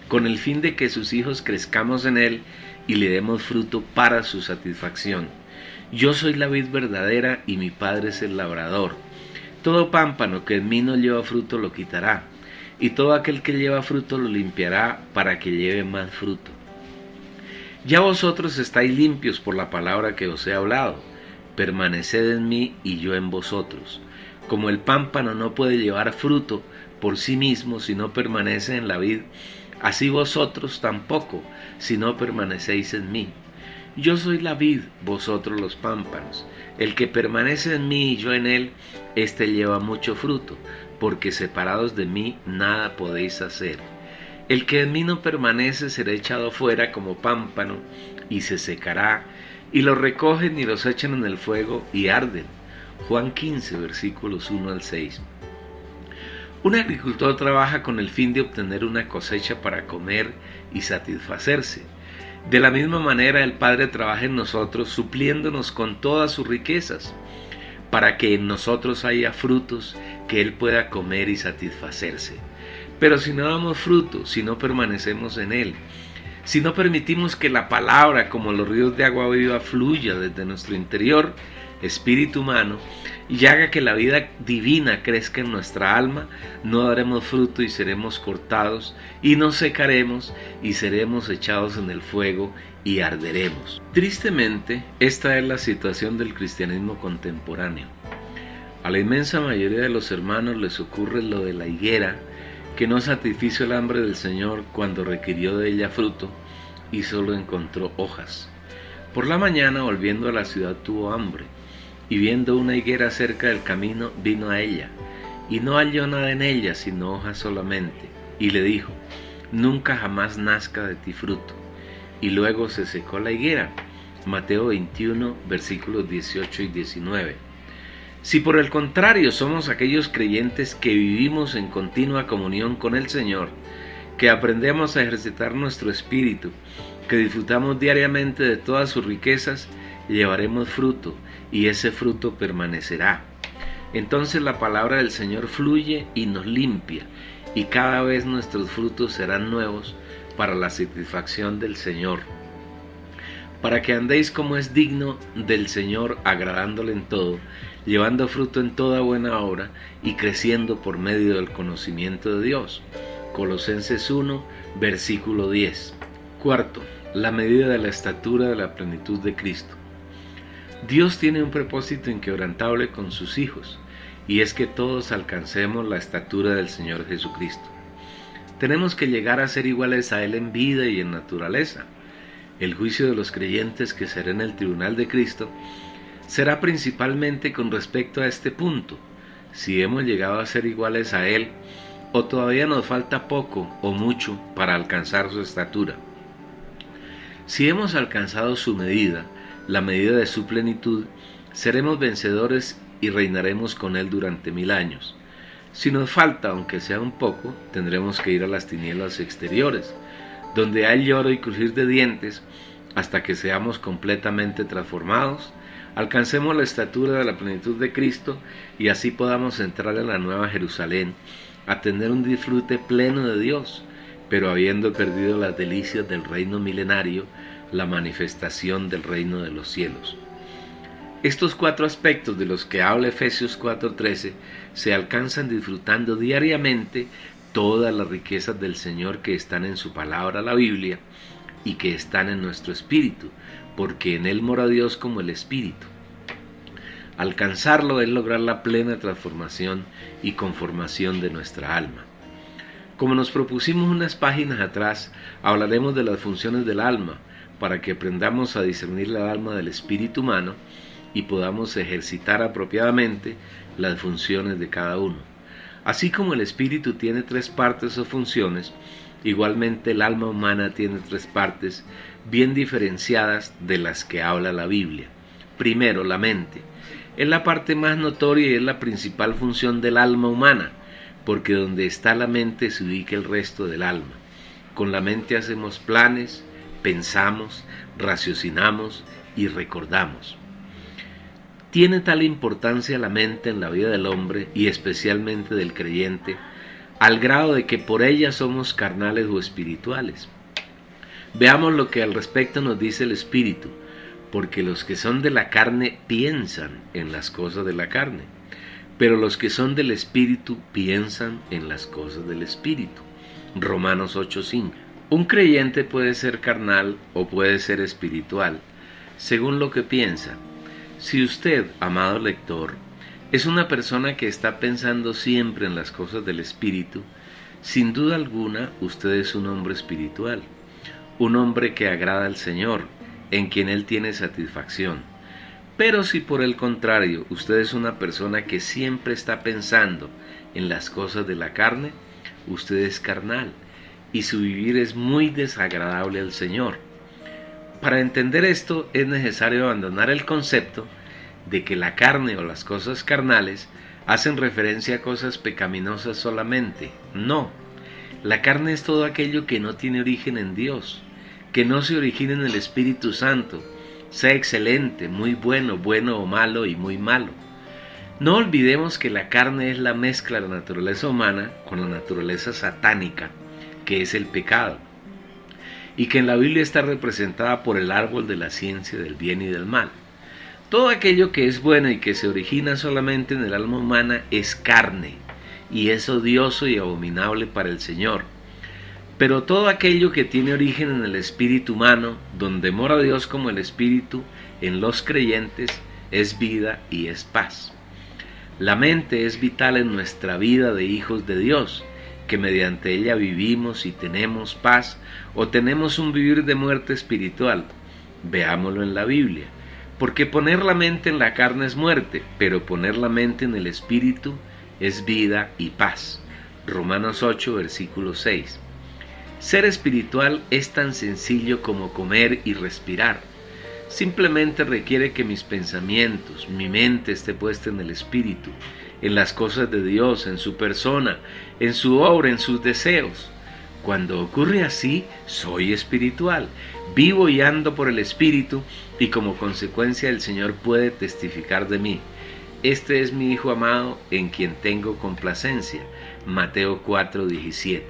con el fin de que sus hijos crezcamos en él y le demos fruto para su satisfacción. Yo soy la vid verdadera y mi Padre es el labrador. Todo pámpano que en mí no lleva fruto lo quitará, y todo aquel que lleva fruto lo limpiará para que lleve más fruto. Ya vosotros estáis limpios por la palabra que os he hablado. Permaneced en mí y yo en vosotros. Como el pámpano no puede llevar fruto por sí mismo si no permanece en la vid, así vosotros tampoco si no permanecéis en mí. Yo soy la vid, vosotros los pámpanos. El que permanece en mí y yo en él, éste lleva mucho fruto, porque separados de mí nada podéis hacer. El que en mí no permanece será echado fuera como pámpano y se secará, y los recogen y los echan en el fuego y arden. Juan 15, versículos 1 al 6. Un agricultor trabaja con el fin de obtener una cosecha para comer y satisfacerse. De la misma manera el Padre trabaja en nosotros supliéndonos con todas sus riquezas, para que en nosotros haya frutos que Él pueda comer y satisfacerse. Pero si no damos fruto, si no permanecemos en Él, si no permitimos que la palabra como los ríos de agua viva fluya desde nuestro interior, espíritu humano, y haga que la vida divina crezca en nuestra alma, no daremos fruto y seremos cortados, y nos secaremos y seremos echados en el fuego y arderemos. Tristemente, esta es la situación del cristianismo contemporáneo. A la inmensa mayoría de los hermanos les ocurre lo de la higuera, que no satisfizo el hambre del Señor cuando requirió de ella fruto y solo encontró hojas. Por la mañana, volviendo a la ciudad, tuvo hambre, y viendo una higuera cerca del camino, vino a ella, y no halló nada en ella, sino hojas solamente, y le dijo: nunca jamás nazca de ti fruto. Y luego se secó la higuera. Mateo 21, versículos 18 y 19. Si por el contrario somos aquellos creyentes que vivimos en continua comunión con el Señor, que aprendemos a ejercitar nuestro espíritu, que disfrutamos diariamente de todas sus riquezas, llevaremos fruto, y ese fruto permanecerá. Entonces la palabra del Señor fluye y nos limpia, y cada vez nuestros frutos serán nuevos para la satisfacción del Señor, para que andéis como es digno del Señor, agradándole en todo, llevando fruto en toda buena obra y creciendo por medio del conocimiento de Dios. Colosenses 1, versículo 10. Cuarto, la medida de la estatura de la plenitud de Cristo. Dios tiene un propósito inquebrantable con sus hijos, y es que todos alcancemos la estatura del Señor Jesucristo. Tenemos que llegar a ser iguales a Él en vida y en naturaleza. El juicio de los creyentes que será en el tribunal de Cristo será principalmente con respecto a este punto: si hemos llegado a ser iguales a Él, o todavía nos falta poco o mucho para alcanzar su estatura. Si hemos alcanzado su medida, la medida de su plenitud, seremos vencedores y reinaremos con Él durante 1000 años. Si nos falta, aunque sea un poco, tendremos que ir a las tinieblas exteriores, donde hay lloro y crujir de dientes, hasta que seamos completamente transformados, alcancemos la estatura de la plenitud de Cristo y así podamos entrar en la nueva Jerusalén, a tener un disfrute pleno de Dios, pero habiendo perdido las delicias del reino milenario, la manifestación del reino de los cielos. Estos 4 aspectos de los que habla Efesios 4:13 se alcanzan disfrutando diariamente todas las riquezas del Señor que están en su palabra, la Biblia, y que están en nuestro espíritu, porque en Él mora Dios como el Espíritu. Alcanzarlo es lograr la plena transformación y conformación de nuestra alma. Como nos propusimos unas páginas atrás, hablaremos de las funciones del alma, para que aprendamos a discernir el alma del espíritu humano y podamos ejercitar apropiadamente las funciones de cada uno. Así como el espíritu tiene 3 partes o funciones, igualmente el alma humana tiene 3 partes bien diferenciadas de las que habla la Biblia. Primero, la mente. Es la parte más notoria y es la principal función del alma humana, porque donde está la mente se ubica el resto del alma. Con la mente hacemos planes, pensamos, raciocinamos y recordamos. Tiene tal importancia la mente en la vida del hombre y especialmente del creyente, al grado de que por ella somos carnales o espirituales. Veamos lo que al respecto nos dice el Espíritu: porque los que son de la carne piensan en las cosas de la carne, pero los que son del Espíritu piensan en las cosas del Espíritu. Romanos 8:5. Un creyente puede ser carnal o puede ser espiritual, según lo que piensa. Si usted, amado lector, es una persona que está pensando siempre en las cosas del Espíritu, sin duda alguna usted es un hombre espiritual, un hombre que agrada al Señor, en quien Él tiene satisfacción. Pero si por el contrario usted es una persona que siempre está pensando en las cosas de la carne, usted es carnal y su vivir es muy desagradable al Señor. Para entender esto es necesario abandonar el concepto de que la carne o las cosas carnales hacen referencia a cosas pecaminosas solamente. No, la carne es todo aquello que no tiene origen en Dios, que no se origina en el Espíritu Santo, sea excelente, muy bueno, bueno o malo y muy malo. No olvidemos que la carne es la mezcla de la naturaleza humana con la naturaleza satánica, que es el pecado, y que en la Biblia está representada por el árbol de la ciencia del bien y del mal. Todo aquello que es bueno y que se origina solamente en el alma humana es carne, y es odioso y abominable para el Señor. Pero todo aquello que tiene origen en el espíritu humano, donde mora Dios como el espíritu, en los creyentes, es vida y es paz. La mente es vital en nuestra vida de hijos de Dios, que mediante ella vivimos y tenemos paz, o tenemos un vivir de muerte espiritual. Veámoslo en la Biblia. Porque poner la mente en la carne es muerte, pero poner la mente en el espíritu es vida y paz. Romanos 8, versículo 6. Ser espiritual es tan sencillo como comer y respirar. Simplemente requiere que mis pensamientos, mi mente esté puesta en el espíritu, en las cosas de Dios, en su persona, en su obra, en sus deseos. Cuando ocurre así, soy espiritual, vivo y ando por el espíritu, y como consecuencia el Señor puede testificar de mí. Este es mi Hijo amado, en quien tengo complacencia. Mateo 4:17.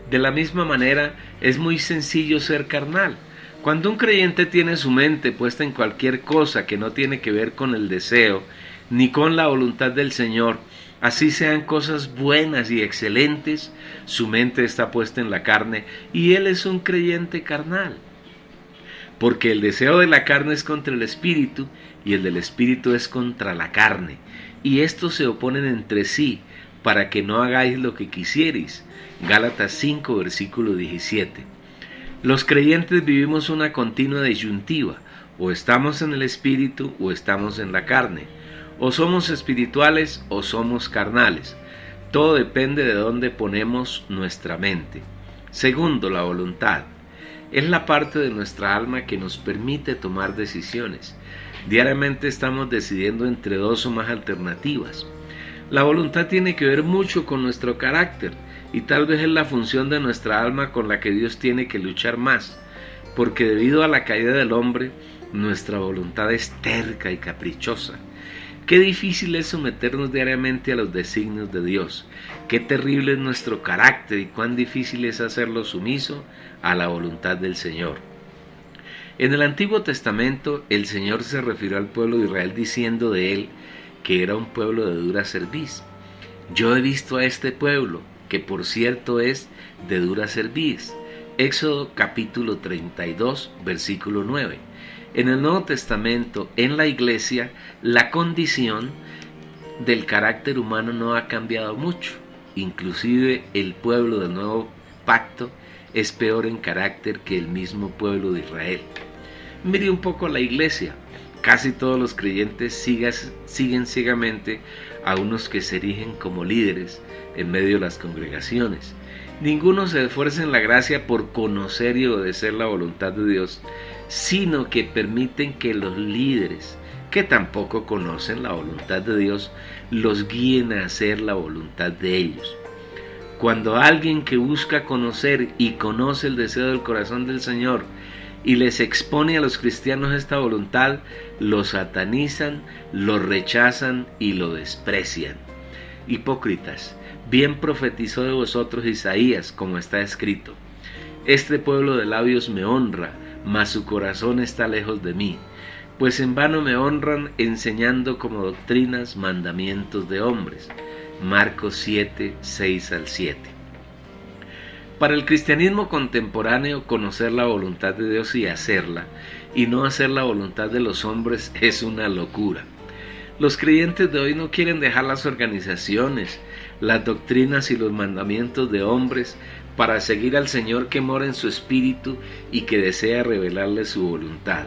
De la misma manera, es muy sencillo ser carnal. Cuando un creyente tiene su mente puesta en cualquier cosa que no tiene que ver con el deseo, ni con la voluntad del Señor, así sean cosas buenas y excelentes, su mente está puesta en la carne y él es un creyente carnal. Porque el deseo de la carne es contra el espíritu y el del espíritu es contra la carne, y estos se oponen entre sí para que no hagáis lo que quisierais. Gálatas 5, versículo 17. Los creyentes vivimos una continua disyuntiva, o estamos en el espíritu o estamos en la carne, o somos espirituales o somos carnales. Todo depende de dónde ponemos nuestra mente. Segundo, la voluntad. Es la parte de nuestra alma que nos permite tomar decisiones. Diariamente estamos decidiendo entre dos o más alternativas. La voluntad tiene que ver mucho con nuestro carácter y tal vez es la función de nuestra alma con la que Dios tiene que luchar más, porque debido a la caída del hombre, nuestra voluntad es terca y caprichosa. Qué difícil es someternos diariamente a los designios de Dios. Qué terrible es nuestro carácter y cuán difícil es hacerlo sumiso a la voluntad del Señor. En el Antiguo Testamento, el Señor se refirió al pueblo de Israel diciendo de él que era un pueblo de dura cerviz. Yo he visto a este pueblo, que por cierto es de dura cerviz. Éxodo capítulo 32, versículo 9. En el Nuevo Testamento, en la iglesia, la condición del carácter humano no ha cambiado mucho. Inclusive el pueblo del Nuevo Pacto es peor en carácter que el mismo pueblo de Israel. Mire un poco la iglesia. Casi todos los creyentes siguen ciegamente a unos que se erigen como líderes en medio de las congregaciones. Ninguno se esfuerza en la gracia por conocer y obedecer la voluntad de Dios, sino que permiten que los líderes, que tampoco conocen la voluntad de Dios, los guíen a hacer la voluntad de ellos. Cuando alguien que busca conocer y conoce el deseo del corazón del Señor y les expone a los cristianos esta voluntad, lo satanizan, lo rechazan y lo desprecian. Hipócritas, bien profetizó de vosotros Isaías, como está escrito: este pueblo de labios me honra, mas su corazón está lejos de mí, pues en vano me honran enseñando como doctrinas mandamientos de hombres. Marcos 7, 6 al 7. Para el cristianismo contemporáneo, conocer la voluntad de Dios y hacerla, y no hacer la voluntad de los hombres, es una locura. Los creyentes de hoy no quieren dejar las organizaciones, las doctrinas y los mandamientos de hombres para seguir al Señor que mora en su espíritu y que desea revelarle su voluntad.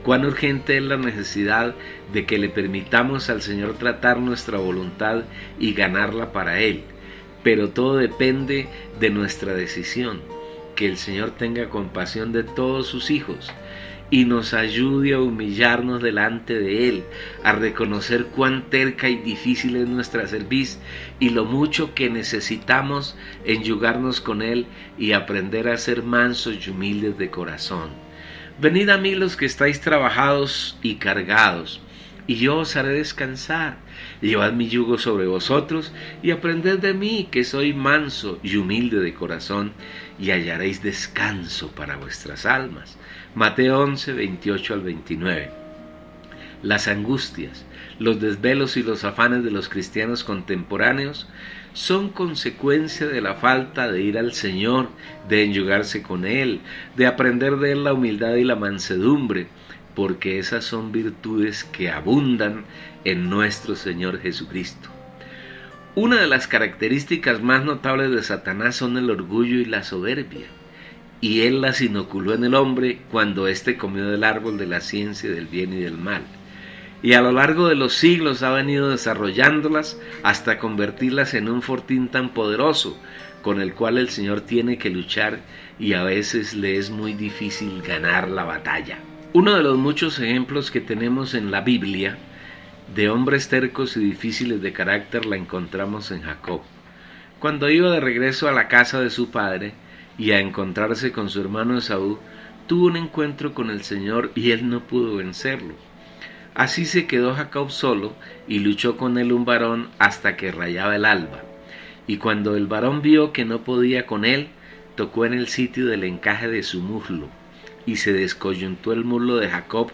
Cuán urgente es la necesidad de que le permitamos al Señor tratar nuestra voluntad y ganarla para Él, pero todo depende de nuestra decisión. Que el Señor tenga compasión de todos sus hijos y nos ayude a humillarnos delante de Él, a reconocer cuán terca y difícil es nuestra cerviz y lo mucho que necesitamos enyugarnos con Él y aprender a ser mansos y humildes de corazón. Venid a mí los que estáis trabajados y cargados, y yo os haré descansar. Llevad mi yugo sobre vosotros y aprended de mí, que soy manso y humilde de corazón, y hallaréis descanso para vuestras almas. Mateo 11, 28 al 29. Las angustias, los desvelos y los afanes de los cristianos contemporáneos son consecuencia de la falta de ir al Señor, de enyugarse con Él, de aprender de Él la humildad y la mansedumbre, porque esas son virtudes que abundan en nuestro Señor Jesucristo. Una de las características más notables de Satanás son el orgullo y la soberbia, y él las inoculó en el hombre cuando éste comió del árbol de la ciencia del bien y del mal. Y a lo largo de los siglos ha venido desarrollándolas hasta convertirlas en un fortín tan poderoso, con el cual el Señor tiene que luchar y a veces le es muy difícil ganar la batalla. Uno de los muchos ejemplos que tenemos en la Biblia de hombres tercos y difíciles de carácter la encontramos en Jacob. Cuando iba de regreso a la casa de su padre y a encontrarse con su hermano Esaú, tuvo un encuentro con el Señor y él no pudo vencerlo. Así se quedó Jacob solo y luchó con él un varón hasta que rayaba el alba. Y cuando el varón vio que no podía con él, tocó en el sitio del encaje de su muslo y se descoyuntó el muslo de Jacob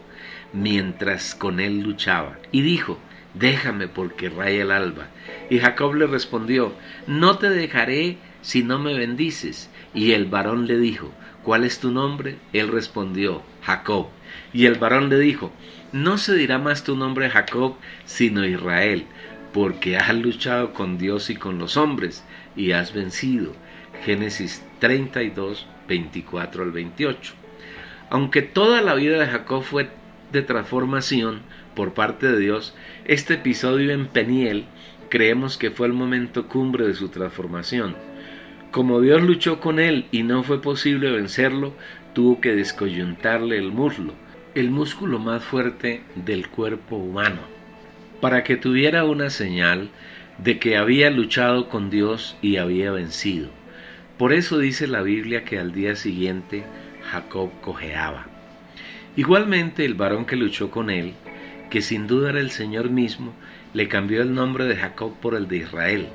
mientras con él luchaba. Y dijo: déjame porque raya el alba. Y Jacob le respondió: no te dejaré si no me bendices. Y el varón le dijo: ¿cuál es tu nombre? Él respondió: Jacob. Y el varón le dijo: no se dirá más tu nombre Jacob, sino Israel, porque has luchado con Dios y con los hombres, y has vencido. Génesis 32, 24 al 28. Aunque toda la vida de Jacob fue de transformación por parte de Dios, este episodio en Peniel creemos que fue el momento cumbre de su transformación. Como Dios luchó con él y no fue posible vencerlo, tuvo que descoyuntarle el muslo, el músculo más fuerte del cuerpo humano, para que tuviera una señal de que había luchado con Dios y había vencido. Por eso dice la Biblia que al día siguiente Jacob cojeaba. Igualmente el varón que luchó con él, que sin duda era el Señor mismo, le cambió el nombre de Jacob por el de Israel.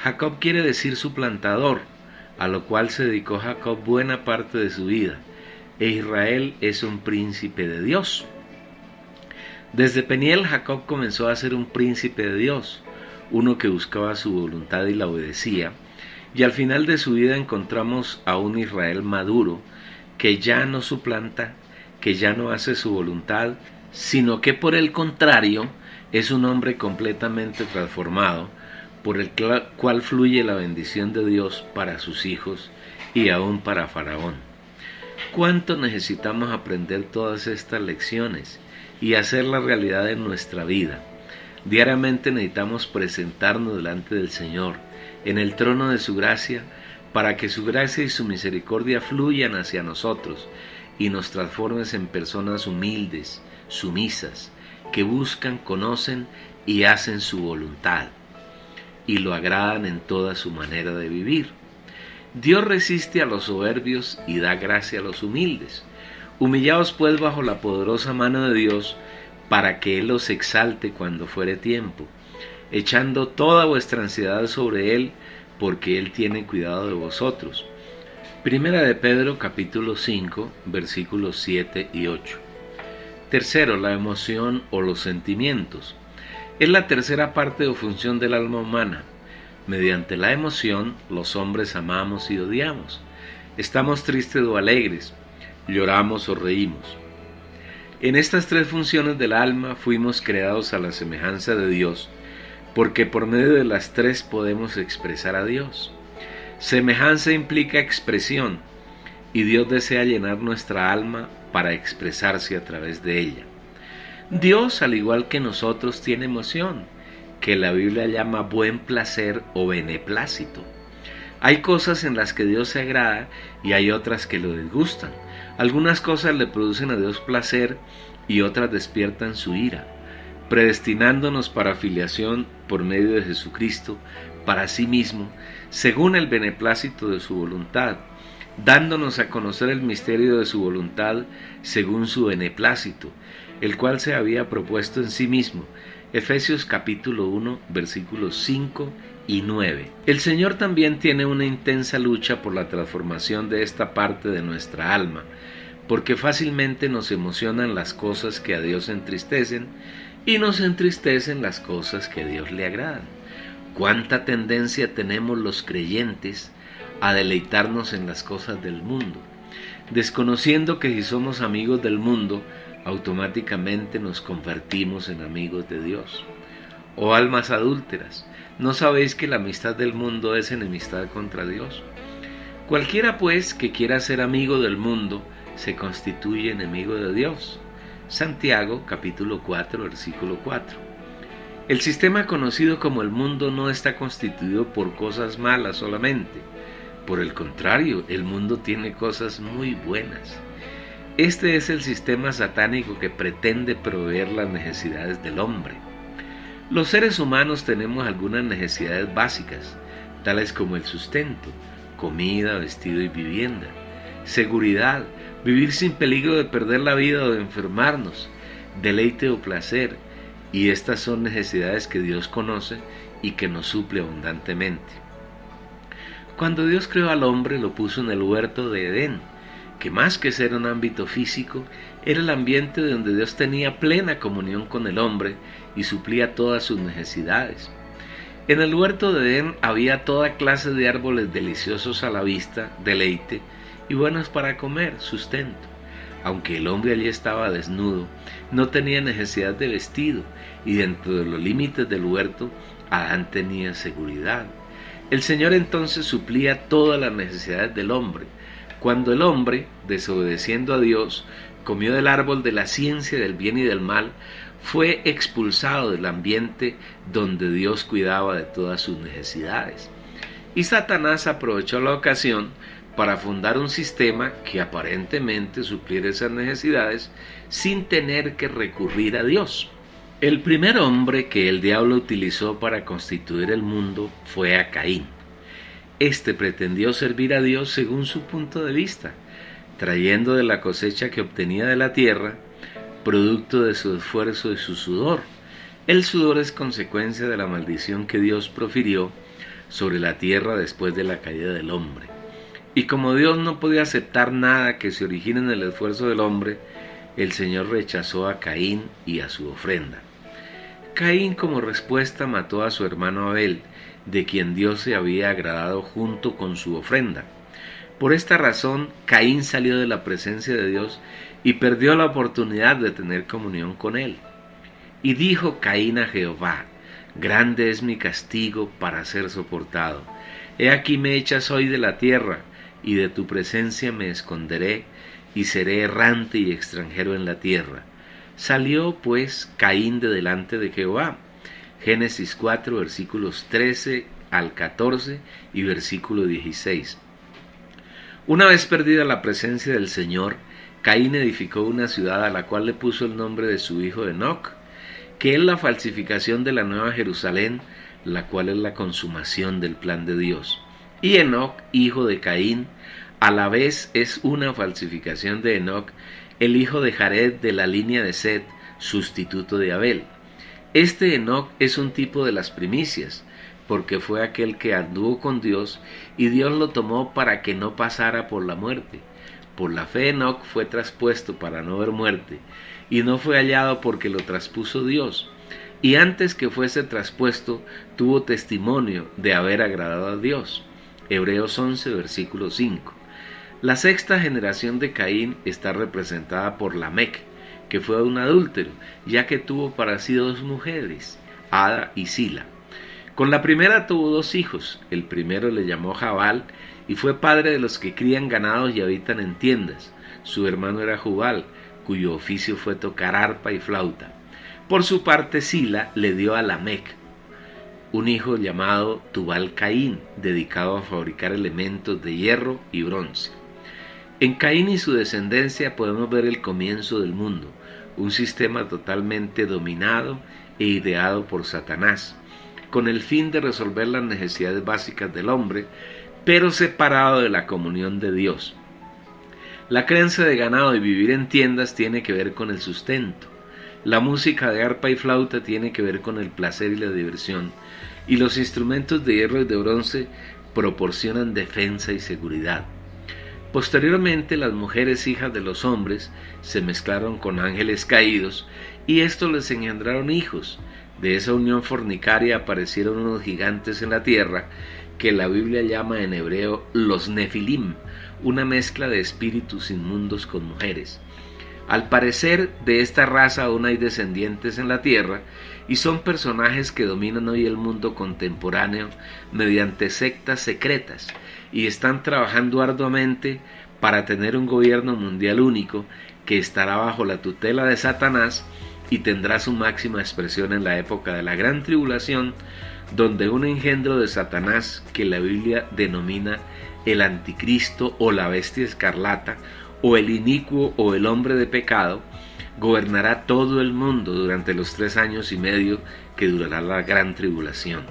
Jacob quiere decir suplantador, a lo cual se dedicó Jacob buena parte de su vida, e Israel es un príncipe de Dios. Desde Peniel Jacob comenzó a ser un príncipe de Dios, uno que buscaba su voluntad y la obedecía, y al final de su vida encontramos a un Israel maduro, que ya no suplanta, que ya no hace su voluntad, sino que por el contrario es un hombre completamente transformado, por el cual fluye la bendición de Dios para sus hijos y aún para Faraón. ¿Cuánto necesitamos aprender todas estas lecciones y hacerlas realidad en nuestra vida? Diariamente necesitamos presentarnos delante del Señor, en el trono de su gracia, para que su gracia y su misericordia fluyan hacia nosotros y nos transformen en personas humildes, sumisas, que buscan, conocen y hacen su voluntad, y lo agradan en toda su manera de vivir. Dios resiste a los soberbios y da gracia a los humildes. Humillaos pues bajo la poderosa mano de Dios, para que Él os exalte cuando fuere tiempo, echando toda vuestra ansiedad sobre Él, porque Él tiene cuidado de vosotros. Primera de Pedro capítulo 5 versículos 7 y 8. Tercero, la emoción o los sentimientos. Es la tercera parte o función del alma humana. Mediante la emoción, los hombres amamos y odiamos. Estamos tristes o alegres, lloramos o reímos. En estas tres funciones del alma fuimos creados a la semejanza de Dios, porque por medio de las tres podemos expresar a Dios. Semejanza implica expresión, y Dios desea llenar nuestra alma para expresarse a través de ella. Dios, al igual que nosotros, tiene emoción, que la Biblia llama buen placer o beneplácito. Hay cosas en las que Dios se agrada y hay otras que lo disgustan. Algunas cosas le producen a Dios placer y otras despiertan su ira, predestinándonos para filiación por medio de Jesucristo para sí mismo, según el beneplácito de su voluntad, dándonos a conocer el misterio de su voluntad según su beneplácito, el cual se había propuesto en sí mismo. Efesios capítulo 1, versículos 5 y 9. El Señor también tiene una intensa lucha por la transformación de esta parte de nuestra alma, porque fácilmente nos emocionan las cosas que a Dios entristecen y nos entristecen las cosas que a Dios le agradan. ¿Cuánta tendencia tenemos los creyentes a deleitarnos en las cosas del mundo, desconociendo que si somos amigos del mundo, automáticamente nos convertimos en amigos de Dios? Oh almas adúlteras, ¿no sabéis que la amistad del mundo es enemistad contra Dios? Cualquiera pues que quiera ser amigo del mundo se constituye enemigo de Dios. Santiago capítulo 4 versículo 4. El sistema conocido como el mundo no está constituido por cosas malas solamente. Por el contrario, el mundo tiene cosas muy buenas. Este es el sistema satánico que pretende proveer las necesidades del hombre. Los seres humanos tenemos algunas necesidades básicas, tales como el sustento, comida, vestido y vivienda, seguridad, vivir sin peligro de perder la vida o de enfermarnos, deleite o placer, y estas son necesidades que Dios conoce y que nos suple abundantemente. Cuando Dios creó al hombre, lo puso en el huerto de Edén, que más que ser un ámbito físico, era el ambiente donde Dios tenía plena comunión con el hombre y suplía todas sus necesidades. En el huerto de Edén había toda clase de árboles deliciosos a la vista, deleite, y buenos para comer, sustento. Aunque el hombre allí estaba desnudo, no tenía necesidad de vestido, y dentro de los límites del huerto, Adán tenía seguridad. El Señor entonces suplía todas las necesidades del hombre. Cuando el hombre, desobedeciendo a Dios, comió del árbol de la ciencia del bien y del mal, fue expulsado del ambiente donde Dios cuidaba de todas sus necesidades. Y Satanás aprovechó la ocasión para fundar un sistema que aparentemente supliera esas necesidades sin tener que recurrir a Dios. El primer hombre que el diablo utilizó para constituir el mundo fue a Caín. Este pretendió servir a Dios según su punto de vista, trayendo de la cosecha que obtenía de la tierra, producto de su esfuerzo y su sudor. El sudor es consecuencia de la maldición que Dios profirió sobre la tierra después de la caída del hombre. Y como Dios no podía aceptar nada que se origine en el esfuerzo del hombre, el Señor rechazó a Caín y a su ofrenda. Caín, como respuesta, mató a su hermano Abel, de quien Dios se había agradado junto con su ofrenda. Por esta razón, Caín salió de la presencia de Dios y perdió la oportunidad de tener comunión con él. Y dijo Caín a Jehová: grande es mi castigo para ser soportado. He aquí me echas hoy de la tierra, y de tu presencia me esconderé, y seré errante y extranjero en la tierra. Salió pues Caín de delante de Jehová. Génesis 4, versículos 13 al 14 y versículo 16. Una vez perdida la presencia del Señor, Caín edificó una ciudad a la cual le puso el nombre de su hijo Enoc, que es la falsificación de la Nueva Jerusalén, la cual es la consumación del plan de Dios. Y Enoc, hijo de Caín, a la vez es una falsificación de Enoc, el hijo de Jared de la línea de Set, sustituto de Abel. Este Enoc es un tipo de las primicias, porque fue aquel que anduvo con Dios y Dios lo tomó para que no pasara por la muerte. Por la fe Enoc fue traspuesto para no ver muerte, y no fue hallado porque lo traspuso Dios. Y antes que fuese traspuesto, tuvo testimonio de haber agradado a Dios. Hebreos 11, versículo 5. La sexta generación de Caín está representada por Lamec, que fue un adúltero, ya que tuvo para sí dos mujeres, Ada y Sila. Con la primera tuvo 2 hijos. El primero le llamó Jabal y fue padre de los que crían ganados y habitan en tiendas. Su hermano era Jubal, cuyo oficio fue tocar arpa y flauta. Por su parte, Sila le dio a Lamec un hijo llamado Tubal-Caín, dedicado a fabricar elementos de hierro y bronce. En Caín y su descendencia podemos ver el comienzo del mundo, un sistema totalmente dominado e ideado por Satanás, con el fin de resolver las necesidades básicas del hombre, pero separado de la comunión de Dios. La crianza de ganado y vivir en tiendas tiene que ver con el sustento. La música de arpa y flauta tiene que ver con el placer y la diversión, y los instrumentos de hierro y de bronce proporcionan defensa y seguridad. Posteriormente, las mujeres hijas de los hombres se mezclaron con ángeles caídos, y estos les engendraron hijos. De esa unión fornicaria aparecieron unos gigantes en la tierra, que la Biblia llama en hebreo los Nefilim, una mezcla de espíritus inmundos con mujeres. Al parecer, de esta raza aún hay descendientes en la tierra, y son personajes que dominan hoy el mundo contemporáneo mediante sectas secretas, y están trabajando arduamente para tener un gobierno mundial único que estará bajo la tutela de Satanás y tendrá su máxima expresión en la época de la gran tribulación, donde un engendro de Satanás, que la Biblia denomina el anticristo o la bestia escarlata, o el inicuo o el hombre de pecado, gobernará todo el mundo durante los 3 años y medio que durará la gran tribulación.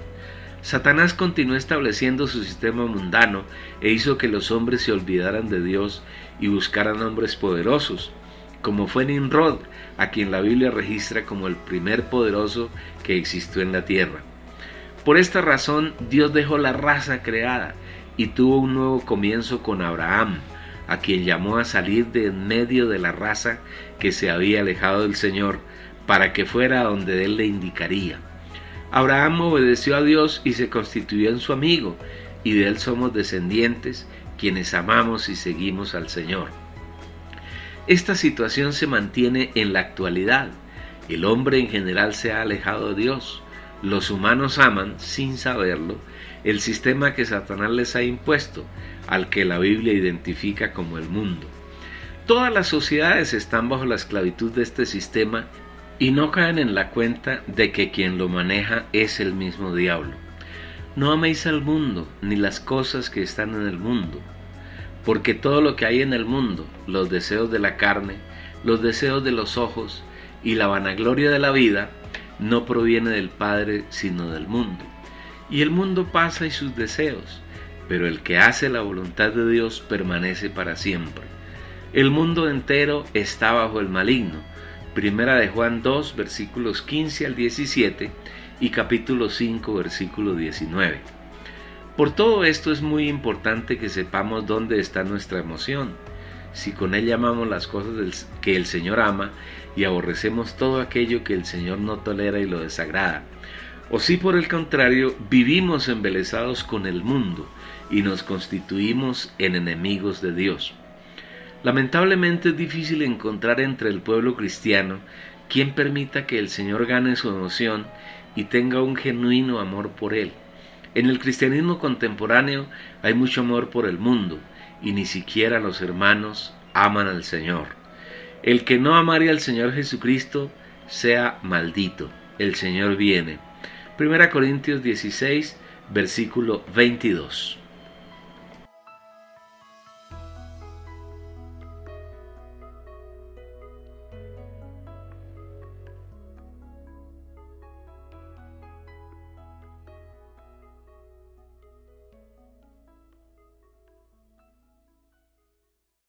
Satanás continuó estableciendo su sistema mundano e hizo que los hombres se olvidaran de Dios y buscaran hombres poderosos, como fue Nimrod, a quien la Biblia registra como el primer poderoso que existió en la tierra. Por esta razón, Dios dejó la raza creada y tuvo un nuevo comienzo con Abraham, a quien llamó a salir de en medio de la raza que se había alejado del Señor, para que fuera a donde Él le indicaría. Abraham obedeció a Dios y se constituyó en su amigo, y de él somos descendientes, quienes amamos y seguimos al Señor. Esta situación se mantiene en la actualidad. El hombre en general se ha alejado de Dios. Los humanos aman, sin saberlo, el sistema que Satanás les ha impuesto, al que la Biblia identifica como el mundo. Todas las sociedades están bajo la esclavitud de este sistema y no caen en la cuenta de que quien lo maneja es el mismo diablo. No améis al mundo, ni las cosas que están en el mundo, porque todo lo que hay en el mundo, los deseos de la carne, los deseos de los ojos y la vanagloria de la vida, no proviene del Padre, sino del mundo. Y el mundo pasa y sus deseos, pero el que hace la voluntad de Dios permanece para siempre. El mundo entero está bajo el maligno. Primera de Juan 2, versículos 15 al 17 y capítulo 5, versículo 19. Por todo esto es muy importante que sepamos dónde está nuestra emoción. Si con ella amamos las cosas que el Señor ama y aborrecemos todo aquello que el Señor no tolera y lo desagrada, o si por el contrario vivimos embelesados con el mundo y nos constituimos en enemigos de Dios. Lamentablemente es difícil encontrar entre el pueblo cristiano quien permita que el Señor gane su emoción y tenga un genuino amor por Él. En el cristianismo contemporáneo hay mucho amor por el mundo y ni siquiera los hermanos aman al Señor. El que no amare al Señor Jesucristo sea maldito. El Señor viene. 1 Corintios 16, versículo 22.